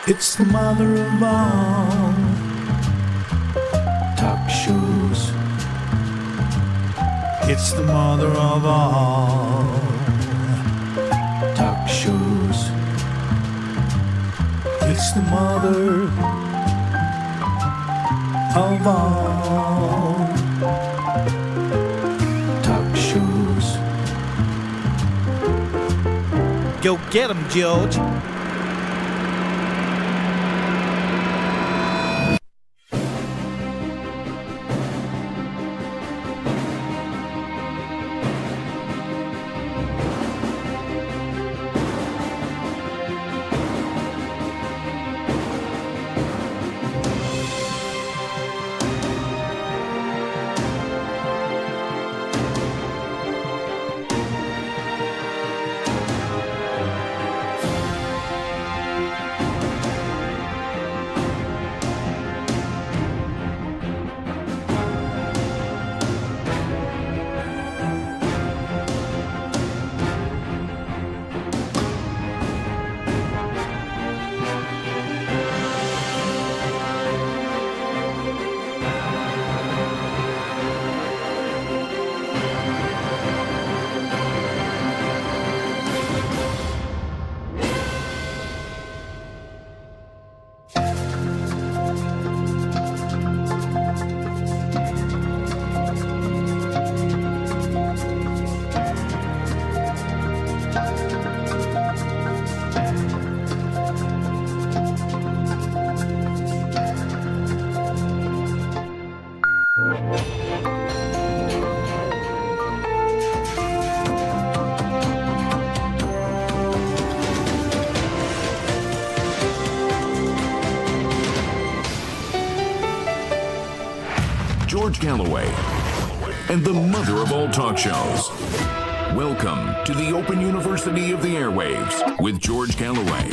It's the mother of all talk shows. It's the mother of all talk shows. It's the mother of all talk shows. Go get 'em, George. George Galloway, and the mother of all talk shows. Welcome to the Open University of the Airwaves with George Galloway.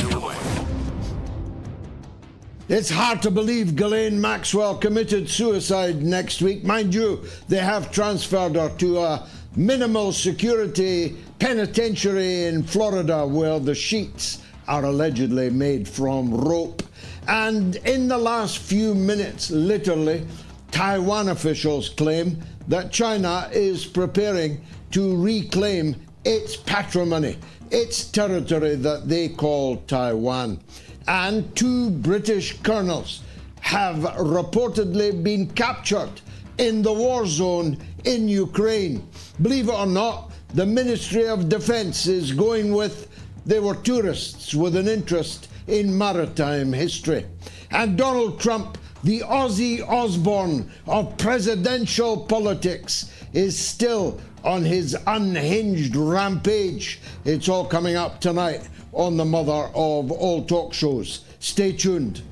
It's hard to believe Ghislaine Maxwell committed suicide next week. Mind you, they have transferred her to a minimal security penitentiary in Florida where the sheets are allegedly made from rope. And in the last few minutes, literally, Taiwan officials claim that China is preparing to reclaim its patrimony, its territory that they call Taiwan. And 2 British colonels have reportedly been captured in the war zone in Ukraine. Believe it or not, the Ministry of Defense is going with they were tourists with an interest in maritime history. And Donald Trump, the Ozzyosbourne of presidential politics, is still on his unhinged rampage. It's all coming up tonight on the mother of all talk shows. Stay tuned.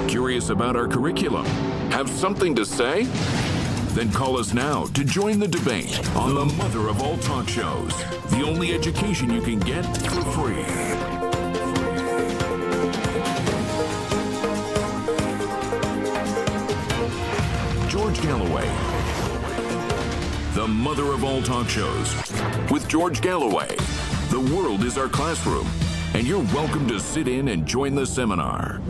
Curious about our curriculum? Have something to say? Then call us now to join the debate on the mother of all talk shows. The only education you can get for free. George Galloway, the mother of all talk shows. With George Galloway, the world is our classroom, and you're welcome to sit in and join the seminar.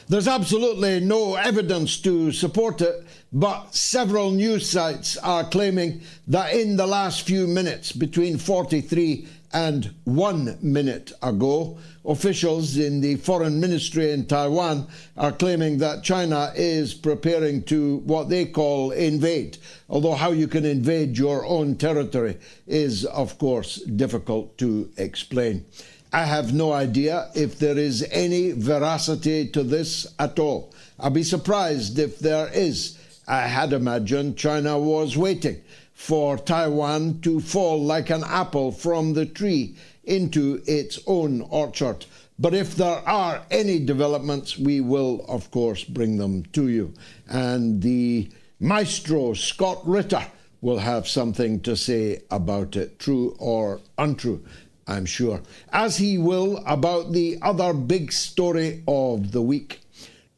There's absolutely no evidence to support it, but several news sites are claiming that in the last few minutes, between 43 and 1 minute ago, officials in the foreign ministry in Taiwan are claiming that China is preparing to what they call invade. Although how you can invade your own territory is, of course, difficult to explain. I have no idea if there is any veracity to this at all. I'd be surprised if there is. I had imagined China was waiting for Taiwan to fall like an apple from the tree into its own orchard. But if there are any developments, we will, of course, bring them to you. And the maestro, Scott Ritter, will have something to say about it, true or untrue, I'm sure, as he will about the other big story of the week.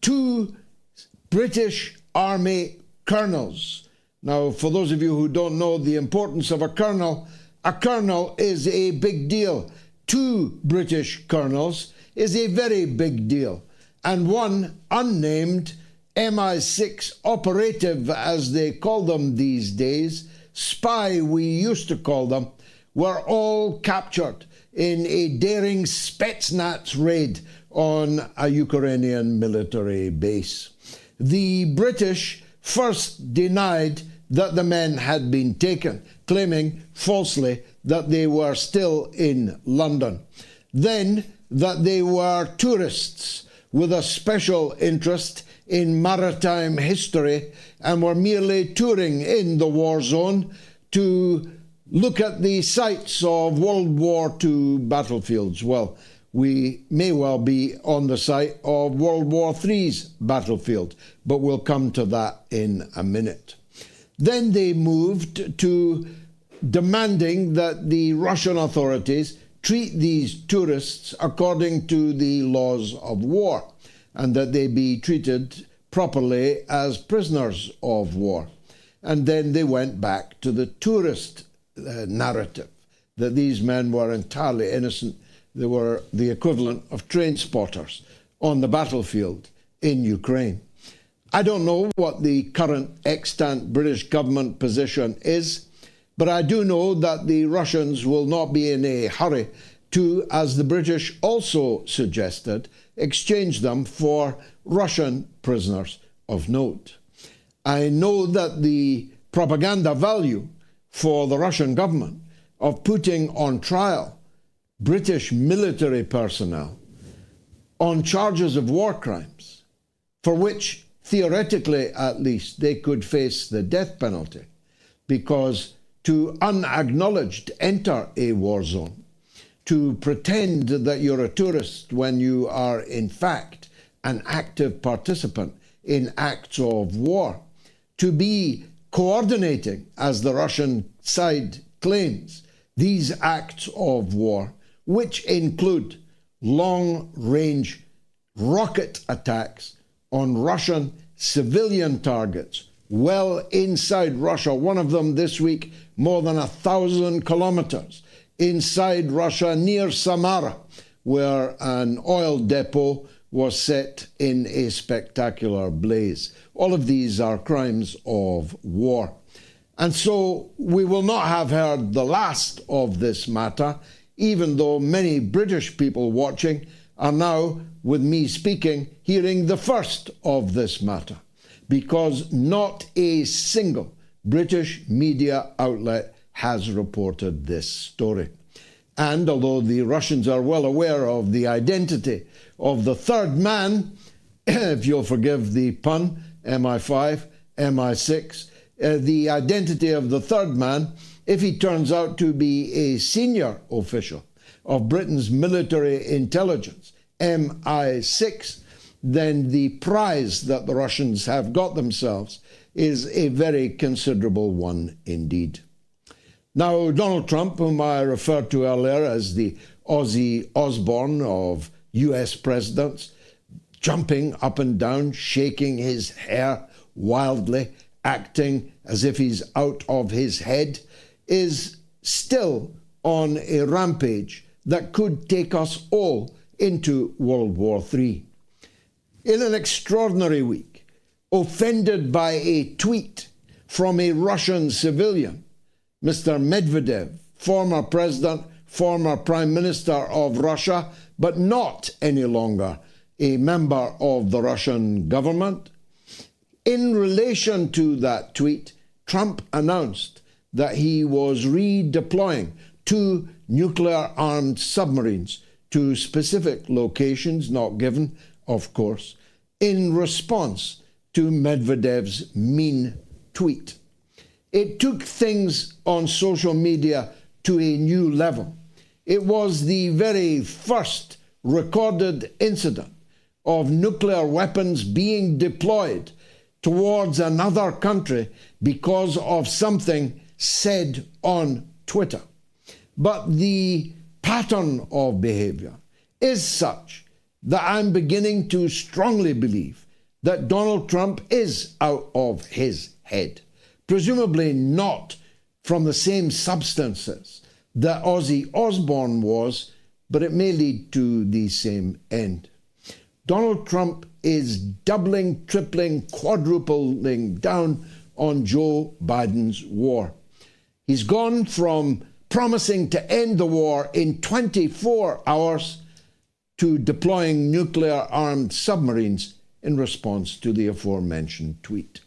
2 British Army colonels. Now, for those of you who don't know the importance of a colonel is a big deal. 2 British colonels is a very big deal, and one unnamed MI6 operative, as they call them these days, spy we used to call them, were all captured in a daring Spetsnaz raid on a Ukrainian military base. The British first denied that the men had been taken, claiming falsely that they were still in London. Then that they were tourists with a special interest in maritime history and were merely touring in the war zone to look at the sites of World War II battlefields. Well, we may well be on the site of World War III's battlefield, but we'll come to that in a minute. Then they moved to demanding that the Russian authorities treat these tourists according to the laws of war, and that they be treated properly as prisoners of war. And then they went back to the tourist narrative, that these men were entirely innocent. They were the equivalent of train spotters on the battlefield in Ukraine. I don't know what the current extant British government position is, but I do know that the Russians will not be in a hurry to, as the British also suggested, exchange them for Russian prisoners of note. I know that the propaganda value for the Russian government of putting on trial British military personnel on charges of war crimes, for which theoretically at least they could face the death penalty, because to unacknowledged enter a war zone, to pretend that you're a tourist when you are in fact an active participant in acts of war, to be coordinating, as the Russian side claims, these acts of war, which include long-range rocket attacks on Russian civilian targets well inside Russia. One of them this week, more than 1,000 kilometers inside Russia, near Samara, where an oil depot was set in a spectacular blaze. All of these are crimes of war. And so we will not have heard the last of this matter, even though many British people watching are now, with me speaking, hearing the first of this matter, because not a single British media outlet has reported this story. And although the Russians are well aware of the identity of the third man, if you'll forgive the pun, MI5, MI6, the identity of the third man, if he turns out to be a senior official of Britain's military intelligence, MI6, then the prize that the Russians have got themselves is a very considerable one indeed. Now, Donald Trump, whom I referred to earlier as the Ozzy-Osbourne of US presidents, jumping up and down, shaking his hair wildly, acting as if he's out of his head, is still on a rampage that could take us all into World War III. In an extraordinary week, offended by a tweet from a Russian civilian, Mr. Medvedev, former president, former prime minister of Russia, but not any longer a member of the Russian government. In relation to that tweet, Trump announced that he was redeploying 2 nuclear-armed submarines to specific locations, not given, of course, in response to Medvedev's mean tweet. It took things on social media to a new level. It was the very first recorded incident of nuclear weapons being deployed towards another country because of something said on Twitter. But the pattern of behavior is such that I'm beginning to strongly believe that Donald Trump is out of his head, presumably not from the same substances that Ozzy Osbourne was but it may lead to the same end. Donald Trump is doubling, tripling, quadrupling down on Joe Biden's war. He's gone from promising to end the war in 24 hours to deploying nuclear-armed submarines in response to the aforementioned tweet.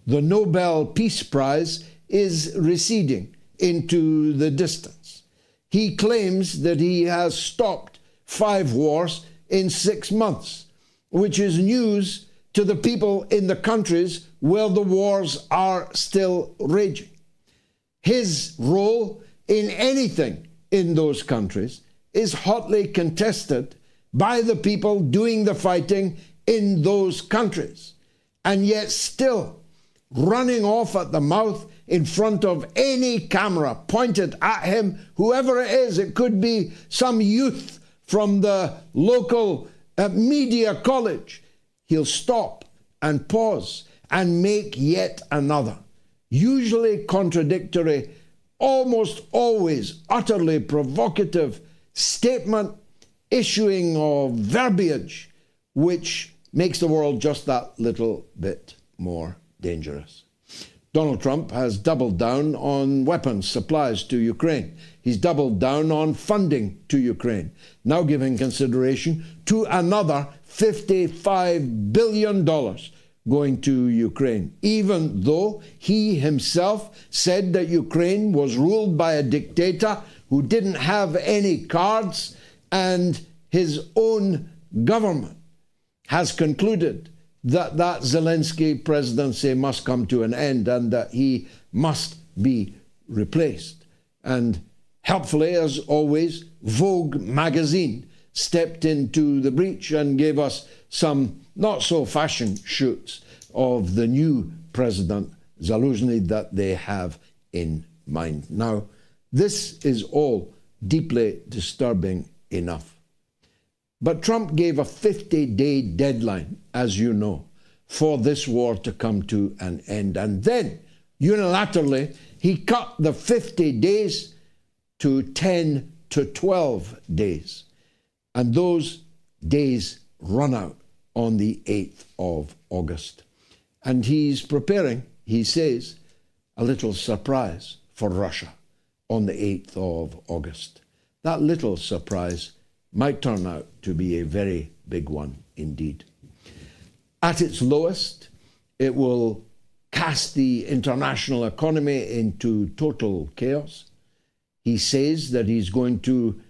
The Nobel Peace Prize is receding into the distance. He claims that he has stopped 5 wars in 6 months, which is news to the people in the countries where the wars are still raging. His role in anything in those countries is hotly contested by the people doing the fighting in those countries, and yet still running off at the mouth in front of any camera pointed at him, whoever it is. It could be some youth from the local media college. He'll stop and pause and make yet another, usually contradictory, almost always utterly provocative statement, issuing of verbiage which makes the world just that little bit more dangerous. Donald Trump has doubled down on weapons supplies to Ukraine. He's doubled down on funding to Ukraine, now giving consideration to another $55 billion going to Ukraine, even though he himself said that Ukraine was ruled by a dictator who didn't have any cards, and his own government has concluded that that Zelensky presidency must come to an end and that he must be replaced. And helpfully, as always, Vogue magazine stepped into the breach and gave us some not-so-fashion shoots of the new president, Zelensky, that they have in mind. Now, this is all deeply disturbing enough. But Trump gave a 50-day deadline, as you know, for this war to come to an end. And then, unilaterally, he cut the 50 days to 10 to 12 days. And those days run out on the 8th of August. And he's preparing, he says, a little surprise for Russia on the 8th of August. That little surprise might turn out to be a very big one indeed. At its lowest, it will cast the international economy into total chaos. He says that he's going to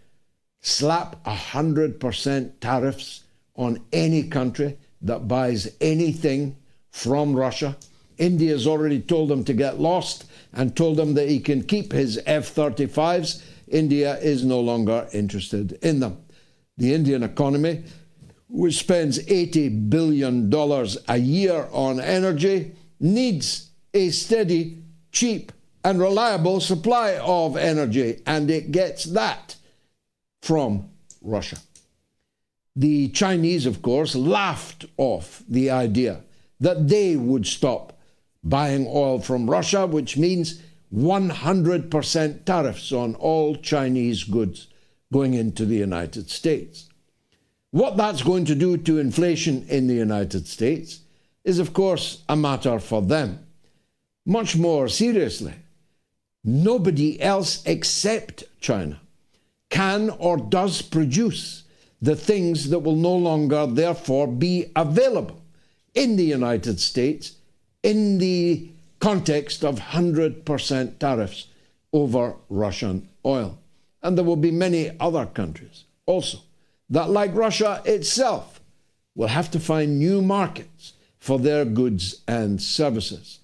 slap 100% tariffs on any country that buys anything from Russia. India's already told him to get lost and told him that he can keep his F-35s. India is no longer interested in them. The Indian economy, which spends $80 billion a year on energy, needs a steady, cheap, and reliable supply of energy, and it gets that from Russia. The Chinese, of course, laughed off the idea that they would stop buying oil from Russia, which means 100% tariffs on all Chinese goods going into the United States. What that's going to do to inflation in the United States is, of course, a matter for them. Much more seriously, nobody else except China can or does produce the things that will no longer, therefore, be available in the United States in the context of 100% tariffs over Russian oil. And there will be many other countries also that, like Russia itself, will have to find new markets for their goods and services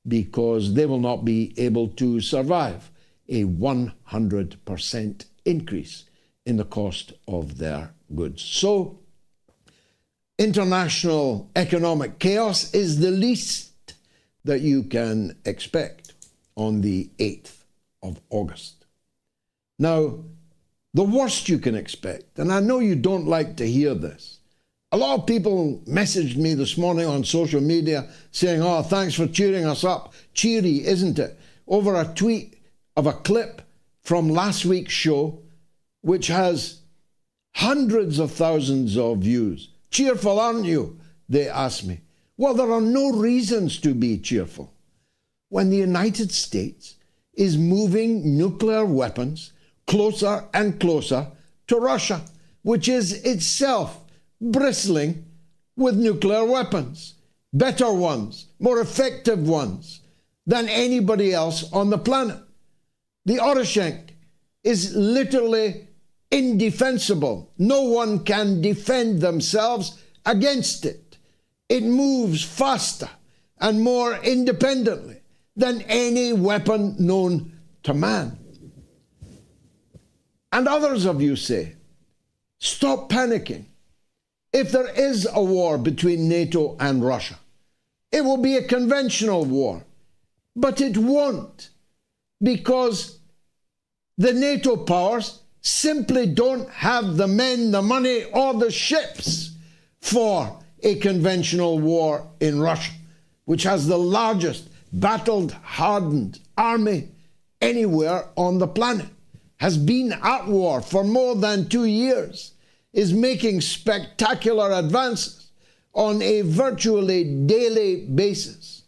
because they will not be able to survive a 100% increase in the cost of their goods. So, international economic chaos is the least that you can expect on the 8th of August. Now, the worst you can expect, and I know you don't like to hear this, a lot of people messaged me this morning on social media saying, oh, thanks for cheering us up. Cheery, isn't it? Over a tweet of a clip from last week's show, which has hundreds of thousands of views. Cheerful, aren't you? They ask me. Well, there are no reasons to be cheerful when the United States is moving nuclear weapons closer and closer to Russia, which is itself bristling with nuclear weapons, better ones, more effective ones than anybody else on the planet. The Oroshenk is literally indefensible. No one can defend themselves against it. It moves faster and more independently than any weapon known to man. And others of you say, stop panicking. If there is a war between NATO and Russia, it will be a conventional war. But it won't, because the NATO powers simply don't have the men, the money, or the ships for a conventional war in Russia, which has the largest battle-hardened army anywhere on the planet, has been at war for more than 2 years, is making spectacular advances on a virtually daily basis.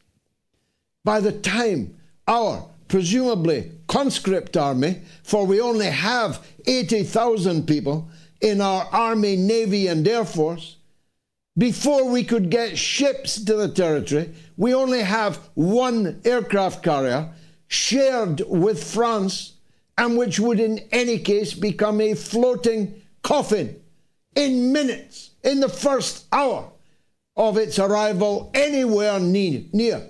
By the time our presumably conscript army, for we only have 80,000 people in our Army, Navy, and Air Force, before we could get ships to the territory, we only have one aircraft carrier shared with France, and which would in any case become a floating coffin in minutes, in the first hour of its arrival anywhere near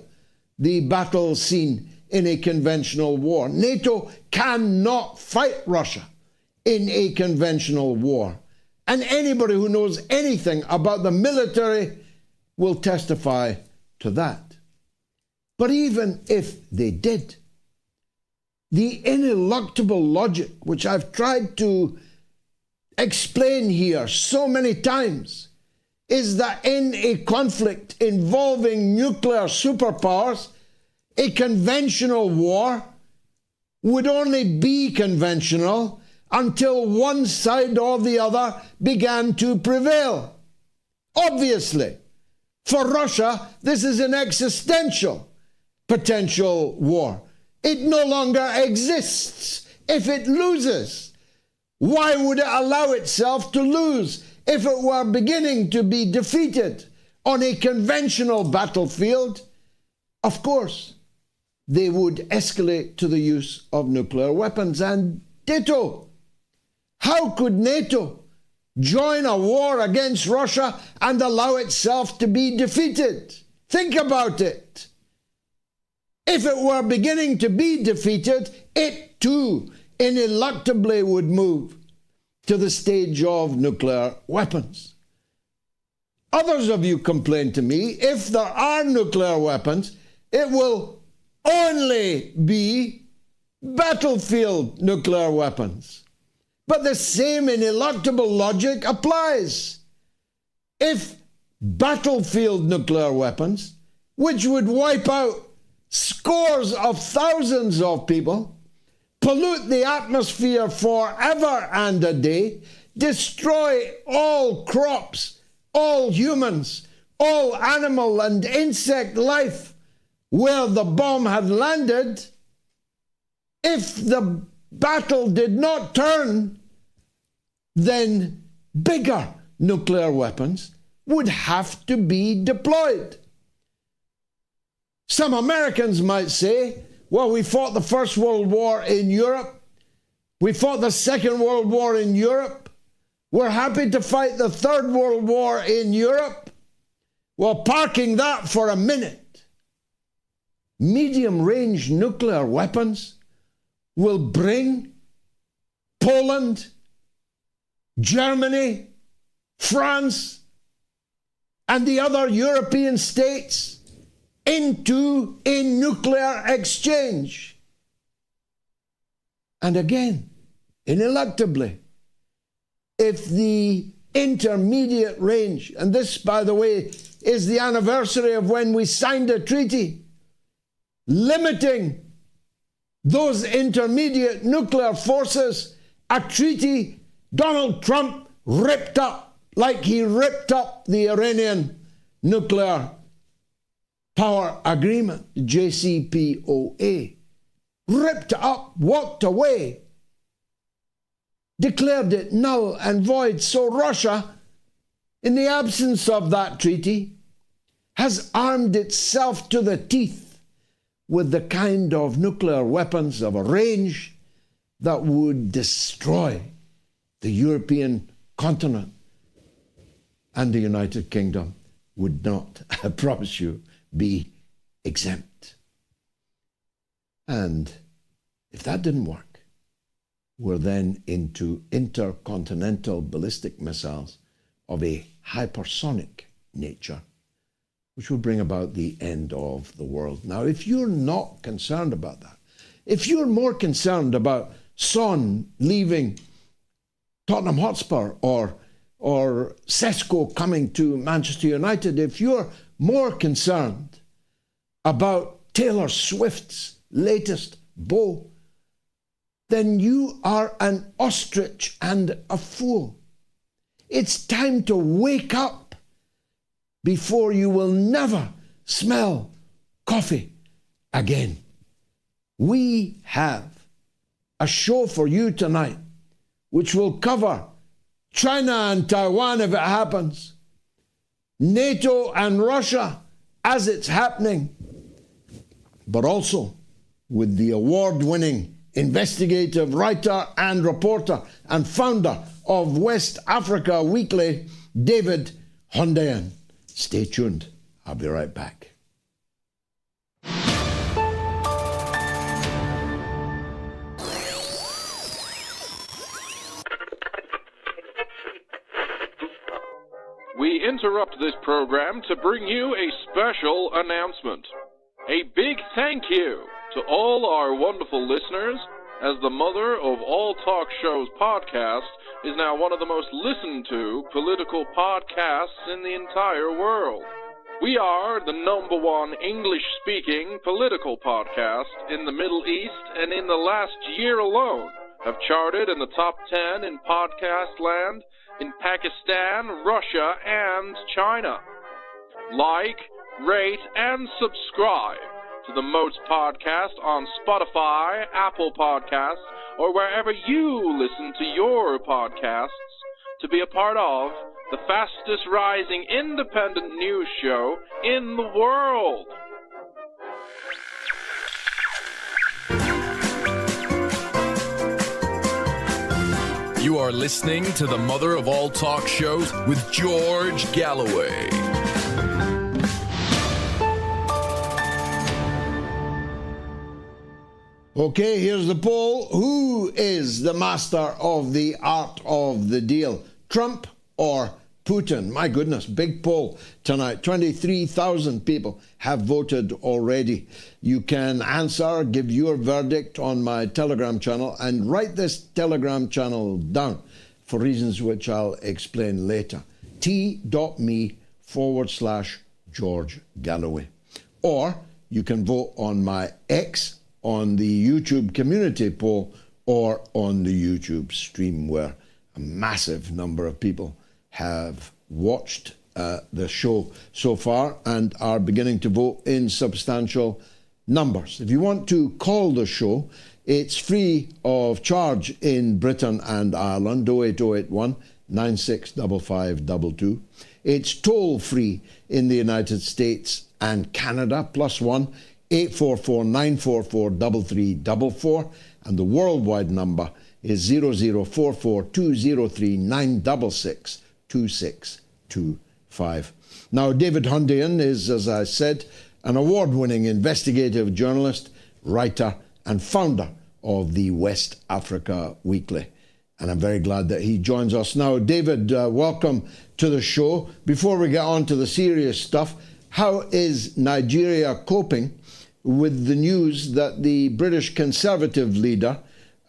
the battle scene in a conventional war. NATO cannot fight Russia in a conventional war. And anybody who knows anything about the military will testify to that. But even if they did, the ineluctable logic, which I've tried to explain here so many times, is that in a conflict involving nuclear superpowers, a conventional war would only be conventional until one side or the other began to prevail. Obviously, for Russia, this is an existential potential war. It no longer exists if it loses. Why would it allow itself to lose if it were beginning to be defeated on a conventional battlefield? Of course, they would escalate to the use of nuclear weapons, and ditto. How could NATO join a war against Russia and allow itself to be defeated? Think about it. If it were beginning to be defeated, it too ineluctably would move to the stage of nuclear weapons. Others of you complain to me, if there are nuclear weapons, it will only be battlefield nuclear weapons. But the same ineluctable logic applies. If battlefield nuclear weapons, which would wipe out scores of thousands of people, pollute the atmosphere forever and a day, destroy all crops, all humans, all animal and insect life where the bomb had landed, if the battle did not turn, then bigger nuclear weapons would have to be deployed. Some Americans might say, well, we fought the First World War in Europe. We fought the Second World War in Europe. We're happy to fight the Third World War in Europe. Well, parking that for a minute, medium-range nuclear weapons will bring Poland, Germany, France, and the other European states into a nuclear exchange. And again, ineluctably, if the intermediate range, and this, by the way, is the anniversary of when we signed a treaty limiting those intermediate nuclear forces, a treaty Donald Trump ripped up, like he ripped up the Iranian nuclear power agreement, JCPOA. Ripped up, walked away, declared it null and void. So Russia, in the absence of that treaty, has armed itself to the teeth with the kind of nuclear weapons of a range that would destroy the European continent. And the United Kingdom would not, I promise you, be exempt. And if that didn't work, we're then into intercontinental ballistic missiles of a hypersonic nature, which will bring about the end of the world. Now, if you're not concerned about that, if you're more concerned about Son leaving Tottenham Hotspur or Sesko coming to Manchester United, if you're more concerned about Taylor Swift's latest beau, then you are an ostrich and a fool. It's time to wake up before you will never smell coffee again. We have a show for you tonight which will cover China and Taiwan if it happens, NATO and Russia as it's happening, but also with the award-winning investigative writer and reporter and founder of West Africa Weekly, David Hundeyin. Stay tuned. I'll be right back. We interrupt this program to bring you a special announcement. A big thank you to all our wonderful listeners, as the Mother of All Talk Shows podcast is now one of the most listened to political podcasts in the entire world. We are the #1 English-speaking political podcast in the Middle East, and in the last year alone have charted in the top 10 in podcast land in Pakistan, Russia, and China. Like, rate, and subscribe to the MOATS podcast on Spotify, Apple Podcasts, or wherever you listen to your podcasts to be a part of the fastest rising independent news show in the world. You are listening to the Mother of All Talk Shows with George Galloway. Okay, here's the poll. Who is the master of the art of the deal? Trump or Putin? My goodness, big poll tonight. 23,000 people have voted already. You can answer, give your verdict on my Telegram channel, and write this Telegram channel down for reasons which I'll explain later. t.me/George Galloway. Or you can vote on my X, on the YouTube community poll, or on the YouTube stream, where a massive number of people have watched the show so far and are beginning to vote in substantial numbers. If you want to call the show, it's free of charge in Britain and Ireland, 08081 965522. It's toll free in the United States and Canada, +1 844 944 3344, and the worldwide number is 0044 203 966 2625. Now, David Hundeyin is, as I said, an award-winning investigative journalist, writer, and founder of the West Africa Weekly. And I'm very glad that he joins us now. David, welcome to the show. Before we get on to the serious stuff, how is Nigeria coping with the news that the British Conservative leader,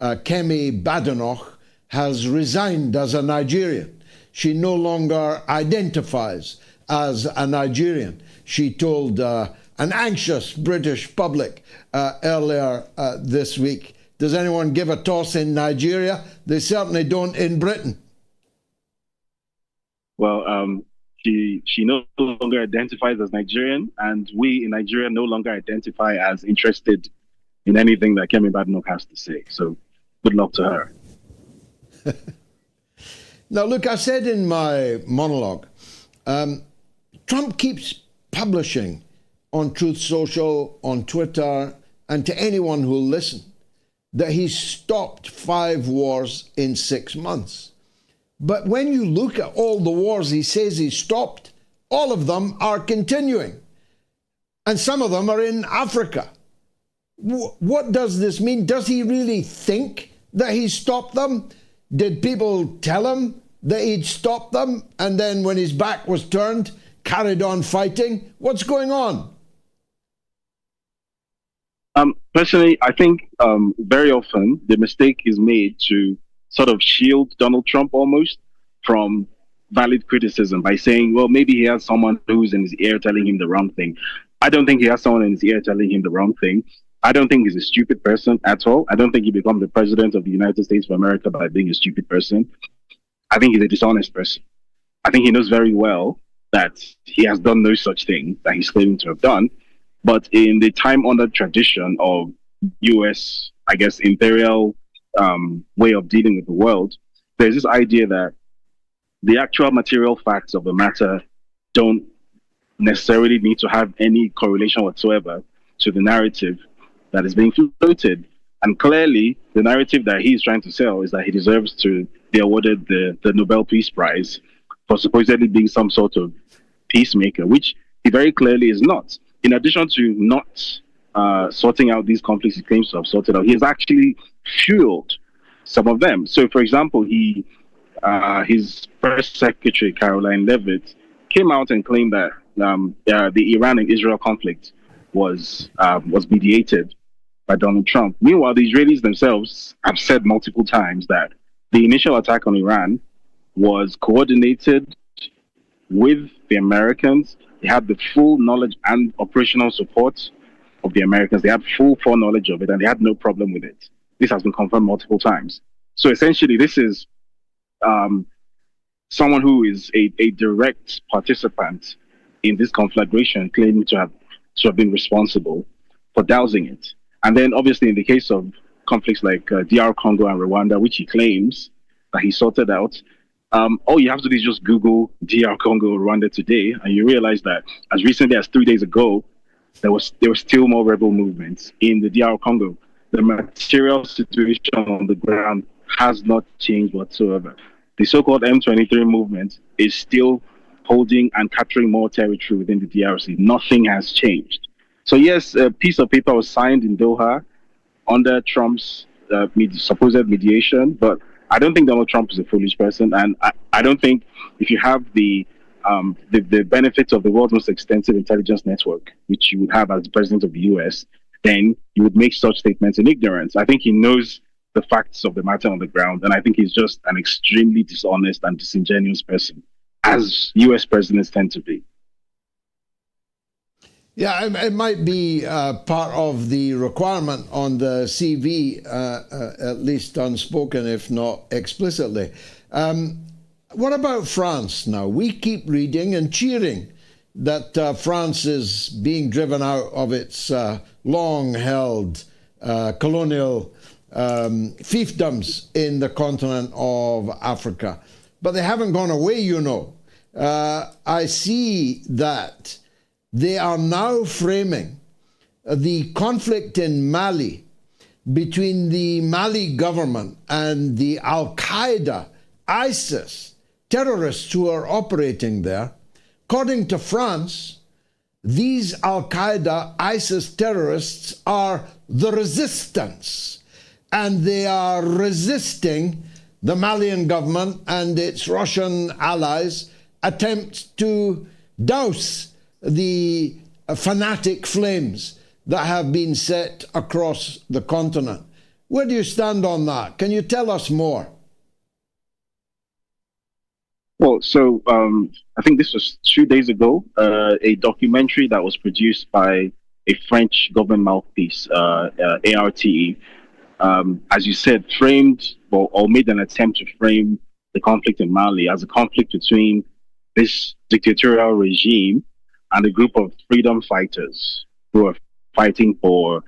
Kemibadenoch, has resigned as a Nigerian? She no longer identifies as a Nigerian. She told an anxious British public earlier this week, does anyone give a toss in Nigeria? They certainly don't in Britain. Well, she no longer identifies as Nigerian, and we in Nigeria no longer identify as interested in anything that Kemibadenoch has to say. So, good luck to her. Now, look, I said in my monologue, Trump keeps publishing on Truth Social, on Twitter, and to anyone who'll listen, that he's stopped 5 wars in 6 months. But when you look at all the wars he says he stopped, all of them are continuing. And some of them are in Africa. What does this mean? Does he really think that he stopped them? Did people tell him that he'd stopped them, and then when his back was turned, carried on fighting? What's going on? Personally, I think very often the mistake is made to sort of shield Donald Trump almost from valid criticism by saying, well, maybe he has someone who's in his ear telling him the wrong thing. I don't think he has someone in his ear telling him the wrong thing. I don't think he's a stupid person at all. I don't think he becomes the president of the United States of America by being a stupid person. I think he's a dishonest person. I think he knows very well that he has done no such thing that he's claiming to have done. But in the time-honored tradition of U.S., I guess, imperial way of dealing with the world, there's this idea that the actual material facts of the matter don't necessarily need to have any correlation whatsoever to the narrative that is being floated. And clearly, the narrative that he's trying to sell is that he deserves to be awarded the Nobel Peace Prize for supposedly being some sort of peacemaker, which he very clearly is not. In addition to not sorting out these conflicts he claims to have sorted out, he has actually fueled some of them. So, for example, his press secretary, Caroline Leavitt, came out and claimed that the Iran and Israel conflict was mediated by Donald Trump. Meanwhile, the Israelis themselves have said multiple times that the initial attack on Iran was coordinated with the Americans. They had the full knowledge and operational support of the Americans. They had full foreknowledge of it, and they had no problem with it. This has been confirmed multiple times. So essentially, this is someone who is a direct participant in this conflagration, claiming to have been responsible for dousing it. And then, obviously, in the case of conflicts like DR Congo and Rwanda, which he claims that he sorted out, all you have to do is just Google DR Congo, Rwanda today, and you realize that as recently as 3 days ago, there were still more rebel movements in the DR Congo. The material situation on the ground has not changed whatsoever. The so-called M23 movement is still holding and capturing more territory within the DRC. Nothing has changed. So yes, a piece of paper was signed in Doha under Trump's supposed mediation, but I don't think Donald Trump is a foolish person, and I don't think if you have the benefits of the world's most extensive intelligence network, which you would have as the president of the US, then you would make such statements in ignorance. I think he knows the facts of the matter on the ground, and I think he's just an extremely dishonest and disingenuous person, as US presidents tend to be. Yeah, it might be part of the requirement on the CV, at least unspoken, if not explicitly. What about France now? We keep reading and cheering that France is being driven out of its long-held colonial fiefdoms in the continent of Africa. But they haven't gone away, you know. I see that they are now framing the conflict in Mali between the Mali government and the Al-Qaeda, ISIS, terrorists who are operating there. According to France, these Al-Qaeda, ISIS terrorists are the resistance, and they are resisting the Malian government and its Russian allies' attempts to douse the fanatic flames that have been set across the continent. Where do you stand on that? Can you tell us more? Well, so I think this was 2 days ago, a documentary that was produced by a French government mouthpiece, ARTE, as you said, framed or made an attempt to frame the conflict in Mali as a conflict between this dictatorial regime and a group of freedom fighters who are fighting for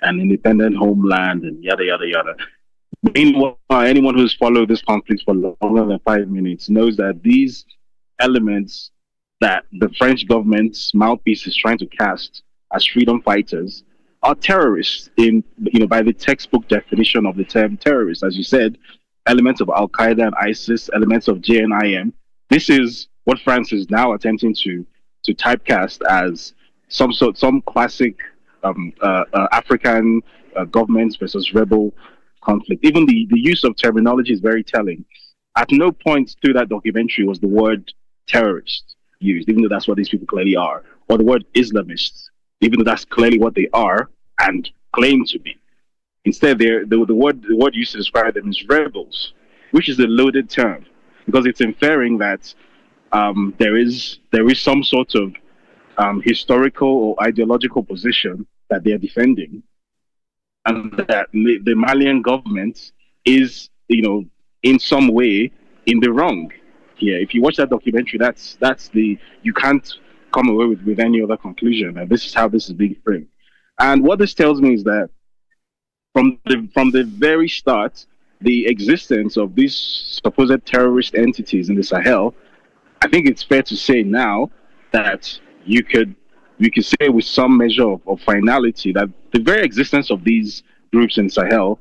an independent homeland and yada, yada, yada. Meanwhile, anyone who's followed this conflict for longer than 5 minutes knows that these elements that the French government's mouthpiece is trying to cast as freedom fighters are terrorists by the textbook definition of the term terrorist. As you said, elements of Al-Qaeda and ISIS, elements of JNIM. This is what France is now attempting to typecast as some classic African governments versus rebel conflict. Even the use of terminology is very telling. At no point through that documentary was the word terrorist used, even though that's what these people clearly are, or the word Islamists, even though that's clearly what they are and claim to be. Instead, the word used to describe them is rebels, which is a loaded term because it's inferring that there is some sort of historical or ideological position that they are defending, and that the Malian government is, in some way in the wrong here. If you watch that documentary, you can't come away with any other conclusion. And this is how this is being framed. And what this tells me is that from the very start, the existence of these supposed terrorist entities in the Sahel, I think it's fair to say now that we could say with some measure of finality that the very existence of these groups in Sahel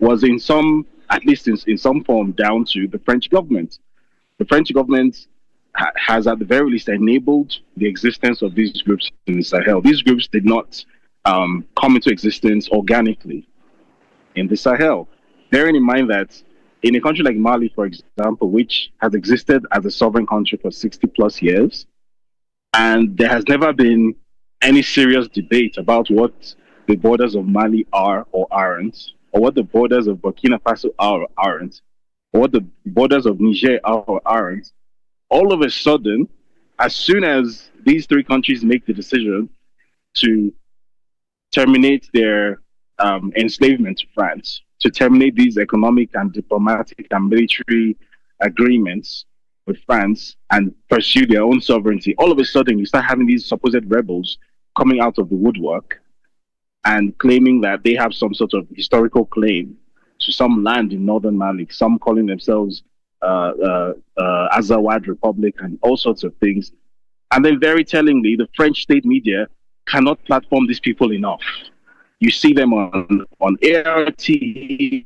was at least in some form down to the French government. The French government has at the very least enabled the existence of these groups in the Sahel. These groups did not come into existence organically in the Sahel. Bearing in mind that in a country like Mali, for example, which has existed as a sovereign country for 60 plus years, and there has never been any serious debate about what the borders of Mali are or aren't, or what the borders of Burkina Faso are or aren't, or what the borders of Niger are or aren't. All of a sudden, as soon as these three countries make the decision to terminate their enslavement to France, to terminate these economic and diplomatic and military agreements with France and pursue their own sovereignty, all of a sudden you start having these supposed rebels coming out of the woodwork and claiming that they have some sort of historical claim to some land in northern Mali, some calling themselves Azawad Republic and all sorts of things. And then very tellingly, the French state media cannot platform these people enough. You see them on ART, you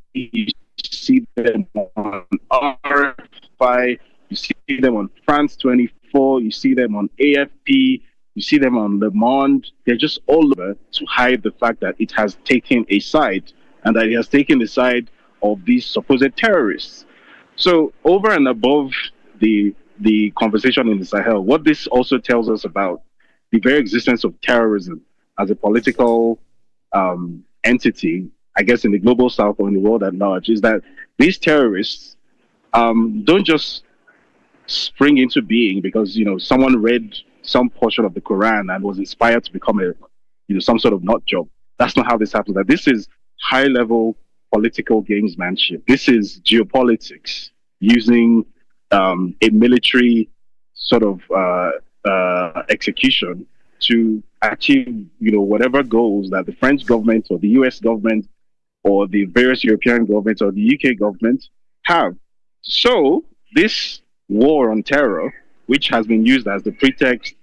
see them on RFI, you see them on France 24, you see them on AFP, you see them on Le Monde. They're just all over to hide the fact that it has taken a side, and that it has taken the side of these supposed terrorists. So over and above the conversation in the Sahel, what this also tells us about the very existence of terrorism as a political entity, I guess in the global south or in the world at large, is that these terrorists don't just spring into being because someone read some portion of the Quran and was inspired to become some sort of nut job. That's not how this happens. That this is high level political gamesmanship. This is geopolitics using a military sort of execution to achieve whatever goals that the French government or the US government or the various European governments or the UK government have. So this war on terror, which has been used as the pretext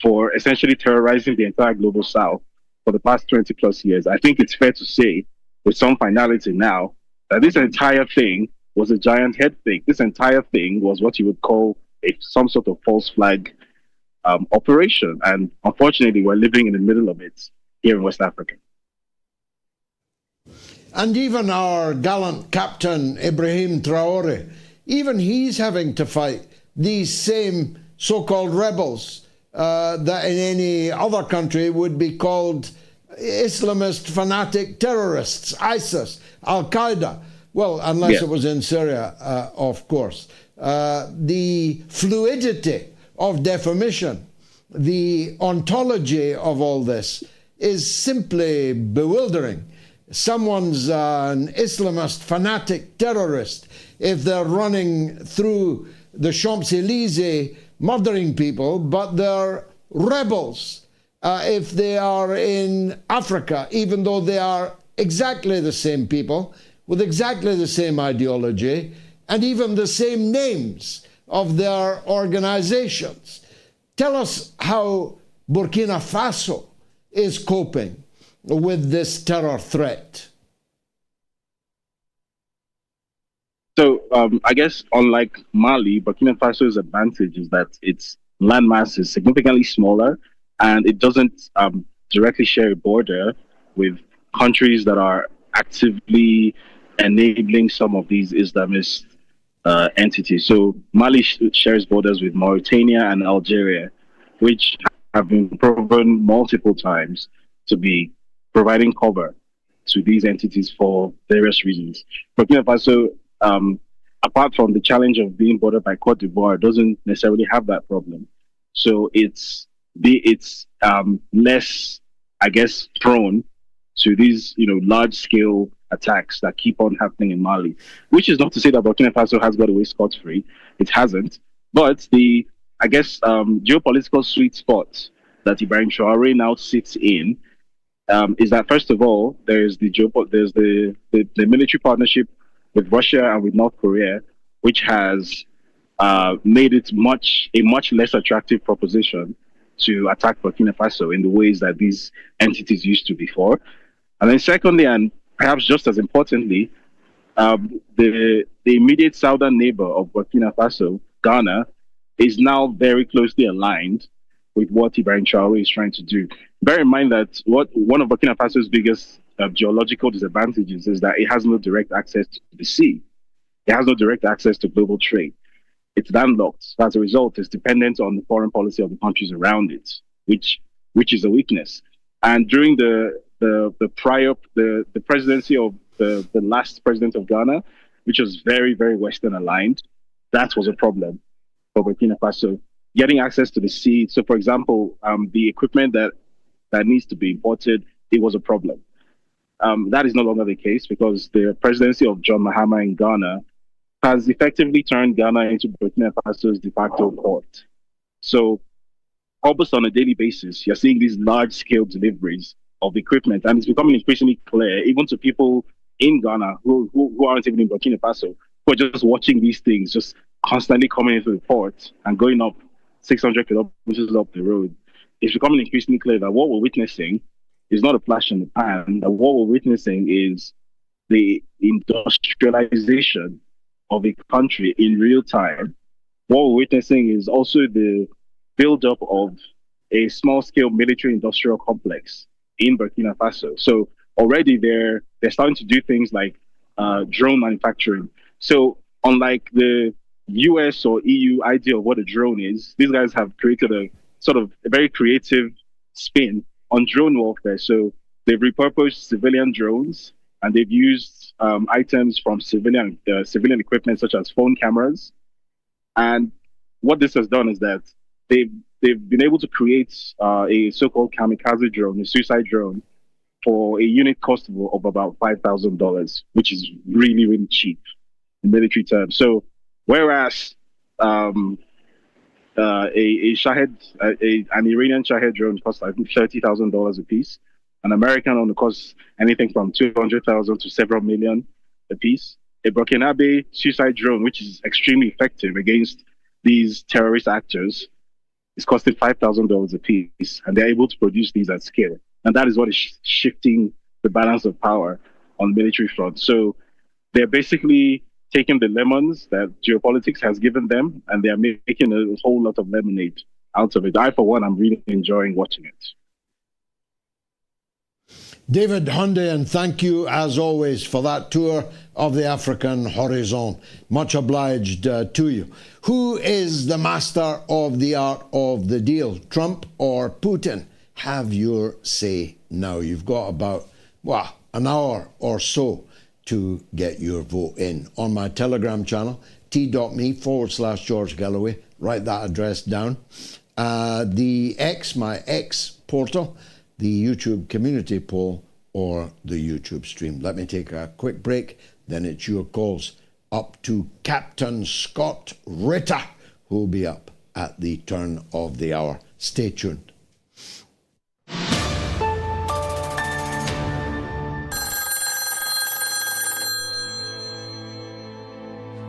for essentially terrorizing the entire global south for the past 20 plus years, I think it's fair to say with some finality now that this entire thing was a giant head fake. This entire thing was what you would call some sort of false flag operation. And unfortunately, we're living in the middle of it here in West Africa. And even our gallant captain, Ibrahimtraoré, even he's having to fight these same so-called rebels that in any other country would be called Islamist fanatic terrorists, ISIS, Al-Qaeda. Well, unless it was in Syria, of course. The fluidity of definition, the ontology of all this is simply bewildering. Someone's an Islamist fanatic terrorist if they're running through the Champs-Élysées murdering people, but they're rebels if they are in Africa, even though they are exactly the same people with exactly the same ideology and even the same names of their organizations. Tell us how Burkina Faso is coping with this terror threat. So I guess unlike Mali, Burkina Faso's advantage is that its landmass is significantly smaller and it doesn't directly share a border with countries that are actively enabling some of these Islamist entities. So Mali shares borders with Mauritania and Algeria, which have been proven multiple times to be providing cover to these entities for various reasons. Burkina Faso, apart from the challenge of being bordered by Cote d'Ivoire, doesn't necessarily have that problem. So it's less, I guess, prone to these, large-scale attacks that keep on happening in Mali. Which is not to say that Burkina Faso has got away scot-free. It hasn't. But the, I guess, geopolitical sweet spot that Ibrahimtraoré now sits in is that, first of all, there's the military partnership with Russia and with North Korea, which has made it a much less attractive proposition to attack Burkina Faso in the ways that these entities used to before. And then secondly, and perhaps just as importantly, the immediate southern neighbor of Burkina Faso, Ghana, is now very closely aligned with what Ibrahimtraoré is trying to do. Bear in mind that one of Burkina Faso's biggest geological disadvantages is that it has no direct access to the sea. It has no direct access to global trade. It's landlocked. So as a result, it's dependent on the foreign policy of the countries around it, which is a weakness. And during the presidency of the last president of Ghana, which was very, very Western aligned, that was a problem for Burkina Faso. Getting access to the sea. So, for example, the equipment that needs to be imported, it was a problem. That is no longer the case because the presidency of John Mahama in Ghana has effectively turned Ghana into Burkina Faso's de facto port. So almost on a daily basis, you're seeing these large-scale deliveries of equipment, and it's becoming increasingly clear, even to people in Ghana who aren't even in Burkina Faso, who are just watching these things just constantly coming into the port and going up 600 kilometers up the road. It's becoming increasingly clear that what we're witnessing is not a flash in the pan, that what we're witnessing is the industrialization of a country in real time. What we're witnessing is also the buildup of a small-scale military-industrial complex in Burkina Faso. So already they're starting to do things like drone manufacturing. So unlike the US or EU idea of what a drone is, these guys have created a sort of a very creative spin on drone warfare. So they've repurposed civilian drones and they've used items from civilian equipment such as phone cameras. And what this has done is that they've been able to create a so-called kamikaze drone, a suicide drone, for a unit cost of about $5,000, which is really, really cheap in military terms. So whereas an Iranian Shahed drone costs, I think, $30,000 a piece, an American one costs anything from $200,000 to several million a piece. A Burkinabe suicide drone, which is extremely effective against these terrorist actors, is costing $5,000 a piece, and they're able to produce these at scale. And that is what is shifting the balance of power on the military front. So they're basically taking the lemons that geopolitics has given them, and they're making a whole lot of lemonade out of it. I, for one, I'm really enjoying watching it. David Hundeyin, thank you as always for that tour of the African horizon. Much obliged to you. Who is the master of the art of the deal, Trump or Putin? Have your say now. You've got about, an hour or so to get your vote in. On my Telegram channel, t.me/George Galloway. Write that address down. My X portal, the YouTube community poll, or the YouTube stream. Let me take a quick break, then it's your calls up to Captain Scott Ritter, who will be up at the turn of the hour. Stay tuned.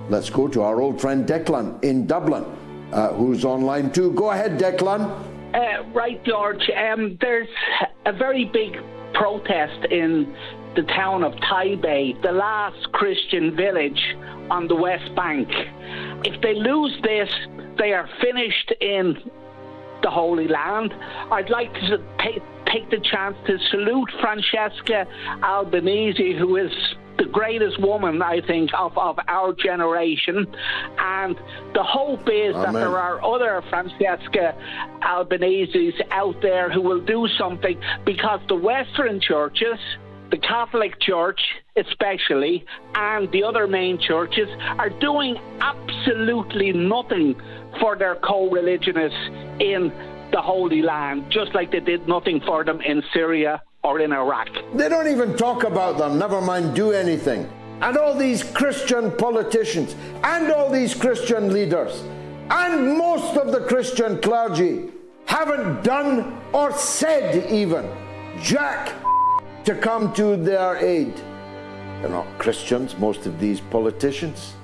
Let's go to our old friend Declan in Dublin, who's online too. Go ahead, Declan. Right, George. There's a very big protest in the town of Taipei, the last Christian village on the West Bank. If they lose this, they are finished in the Holy Land. I'd like to take the chance to salute Francesca Albanese, who is the greatest woman, I think, of our generation. And the hope is that there are other Francesca Albaneses out there who will do something, because the Western churches, the Catholic Church especially, and the other main churches are doing absolutely nothing for their co-religionists in the Holy Land, just like they did nothing for them in Syria or in Iraq. They don't even talk about them, never mind do anything. And all these Christian politicians, and all these Christian leaders, and most of the Christian clergy haven't done or said even jack to come to their aid. They're not Christians, most of these politicians.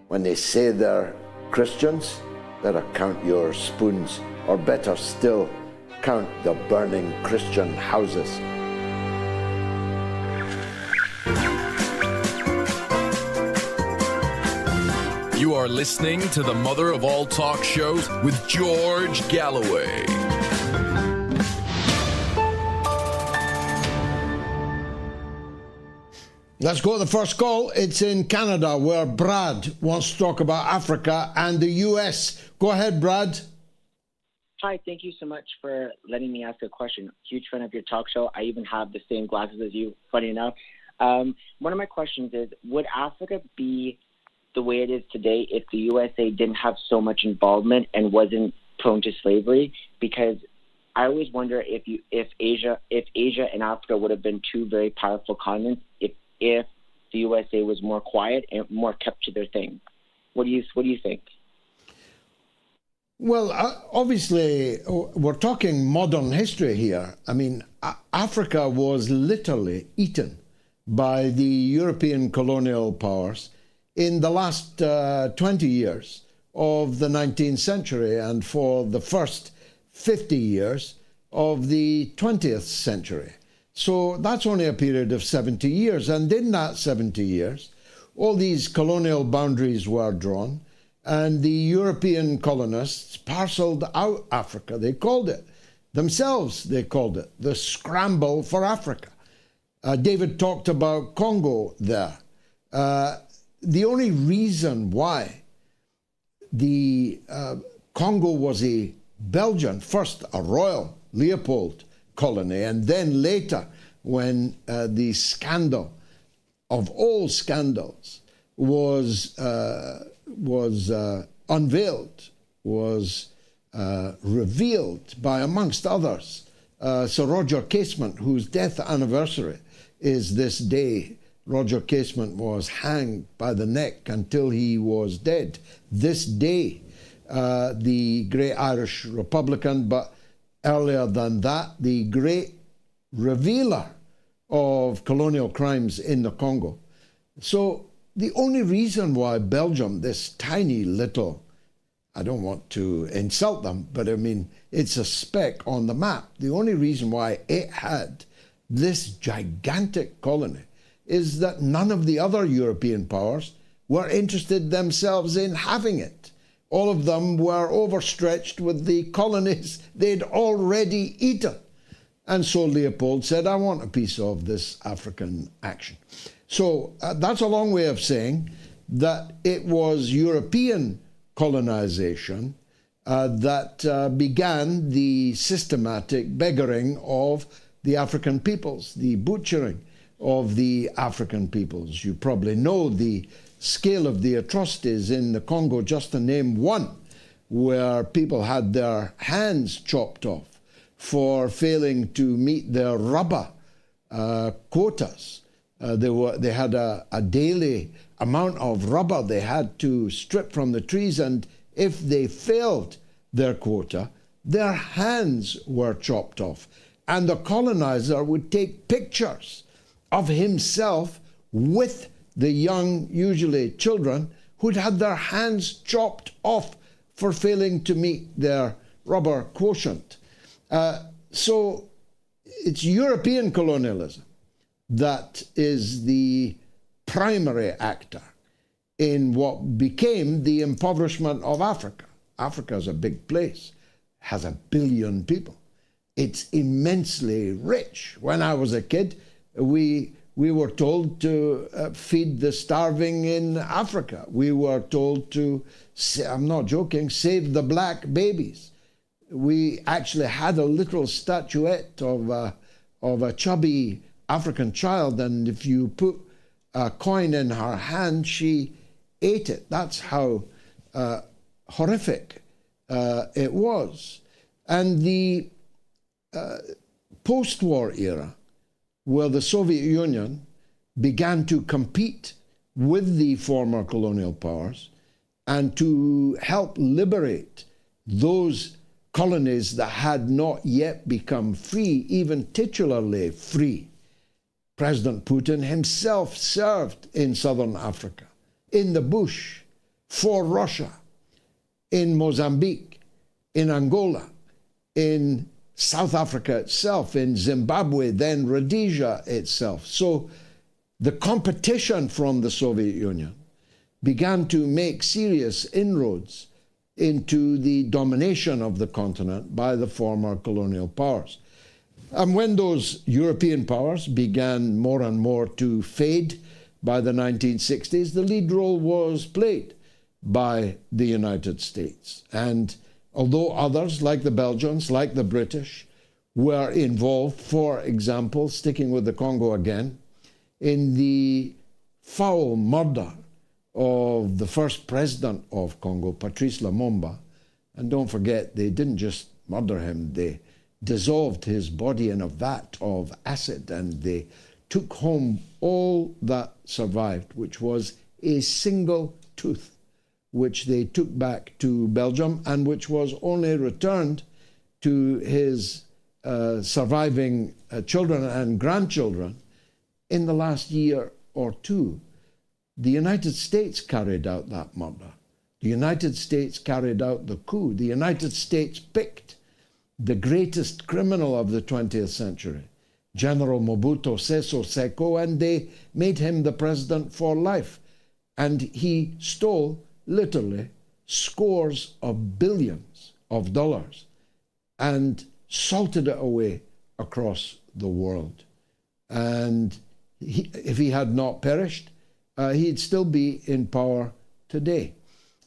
When they say they're Christians, better count your spoons, or better still, count the burning Christian houses. You are listening to the mother of all talk shows with George Galloway. Let's go to the first call. It's in Canada, where Brad wants to talk about Africa and the US. Go ahead, Brad. Hi, thank you so much for letting me ask a question. Huge fan of your talk show. I even have the same glasses as you, funny enough. One of my questions is, would Africa be the way it is today if the USA didn't have so much involvement and wasn't prone to slavery? Because I always wonder if Asia and Africa would have been two very powerful continents if the USA was more quiet and more kept to their thing. What do you think? Well, obviously, we're talking modern history here. I mean, Africa was literally eaten by the European colonial powers in the last 20 years of the 19th century and for the first 50 years of the 20th century. So that's only a period of 70 years. And in that 70 years, all these colonial boundaries were drawn, and the European colonists parceled out Africa. They called it the scramble for Africa. David talked about Congo there. The only reason why the Congo was a Belgian, first a Royal Leopold colony, and then later when the scandal of all scandals was unveiled, was revealed by, amongst others, Sir Roger Casement, whose death anniversary is this day. Roger Casement was hanged by the neck until he was dead. This day, the great Irish Republican, but earlier than that, the great revealer of colonial crimes in the Congo. So the only reason why Belgium, this tiny little, I don't want to insult them, but I mean, it's a speck on the map. The only reason why it had this gigantic colony is that none of the other European powers were interested themselves in having it. All of them were overstretched with the colonies they'd already eaten. And so Leopold said, I want a piece of this African action. So that's a long way of saying that it was European colonization that began the systematic beggaring of the African peoples, the butchering of the African peoples. You probably know the scale of the atrocities in the Congo, just to name one, where people had their hands chopped off for failing to meet their rubber quotas. They had a daily amount of rubber they had to strip from the trees, and if they failed their quota, their hands were chopped off. And the colonizer would take pictures of himself with the young, usually children, who'd had their hands chopped off for failing to meet their rubber quotient. So it's European colonialism that is the primary actor in what became the impoverishment of Africa. Africa is a big place, has 1 billion people. It's immensely rich. When I was a kid, we were told to feed the starving in Africa. We were told to, I'm not joking, save the black babies. We actually had a little statuette of a chubby African child, and if you put a coin in her hand, she ate it. That's how horrific it was. And the post-war era, where the Soviet Union began to compete with the former colonial powers and to help liberate those colonies that had not yet become free, even titularly free. President Putin himself served in southern Africa, in the bush, for Russia, in Mozambique, in Angola, in South Africa itself, in Zimbabwe, then Rhodesia itself. So the competition from the Soviet Union began to make serious inroads into the domination of the continent by the former colonial powers. And when those European powers began more and more to fade by the 1960s, the lead role was played by the United States. And although others, like the Belgians, like the British, were involved, for example, sticking with the Congo again, in the foul murder of the first president of Congo, Patrice Lumumba. And don't forget, they didn't just murder him, they dissolved his body in a vat of acid, and they took home all that survived, which was a single tooth, which they took back to Belgium and which was only returned to his surviving children and grandchildren in the last year or two. The United States carried out that murder. The United States carried out the coup. The United States picked the greatest criminal of the 20th century, General Mobutu Sese Seko, and they made him the president for life. And he stole literally scores of billions of dollars and salted it away across the world. And if he had not perished, he'd still be in power today.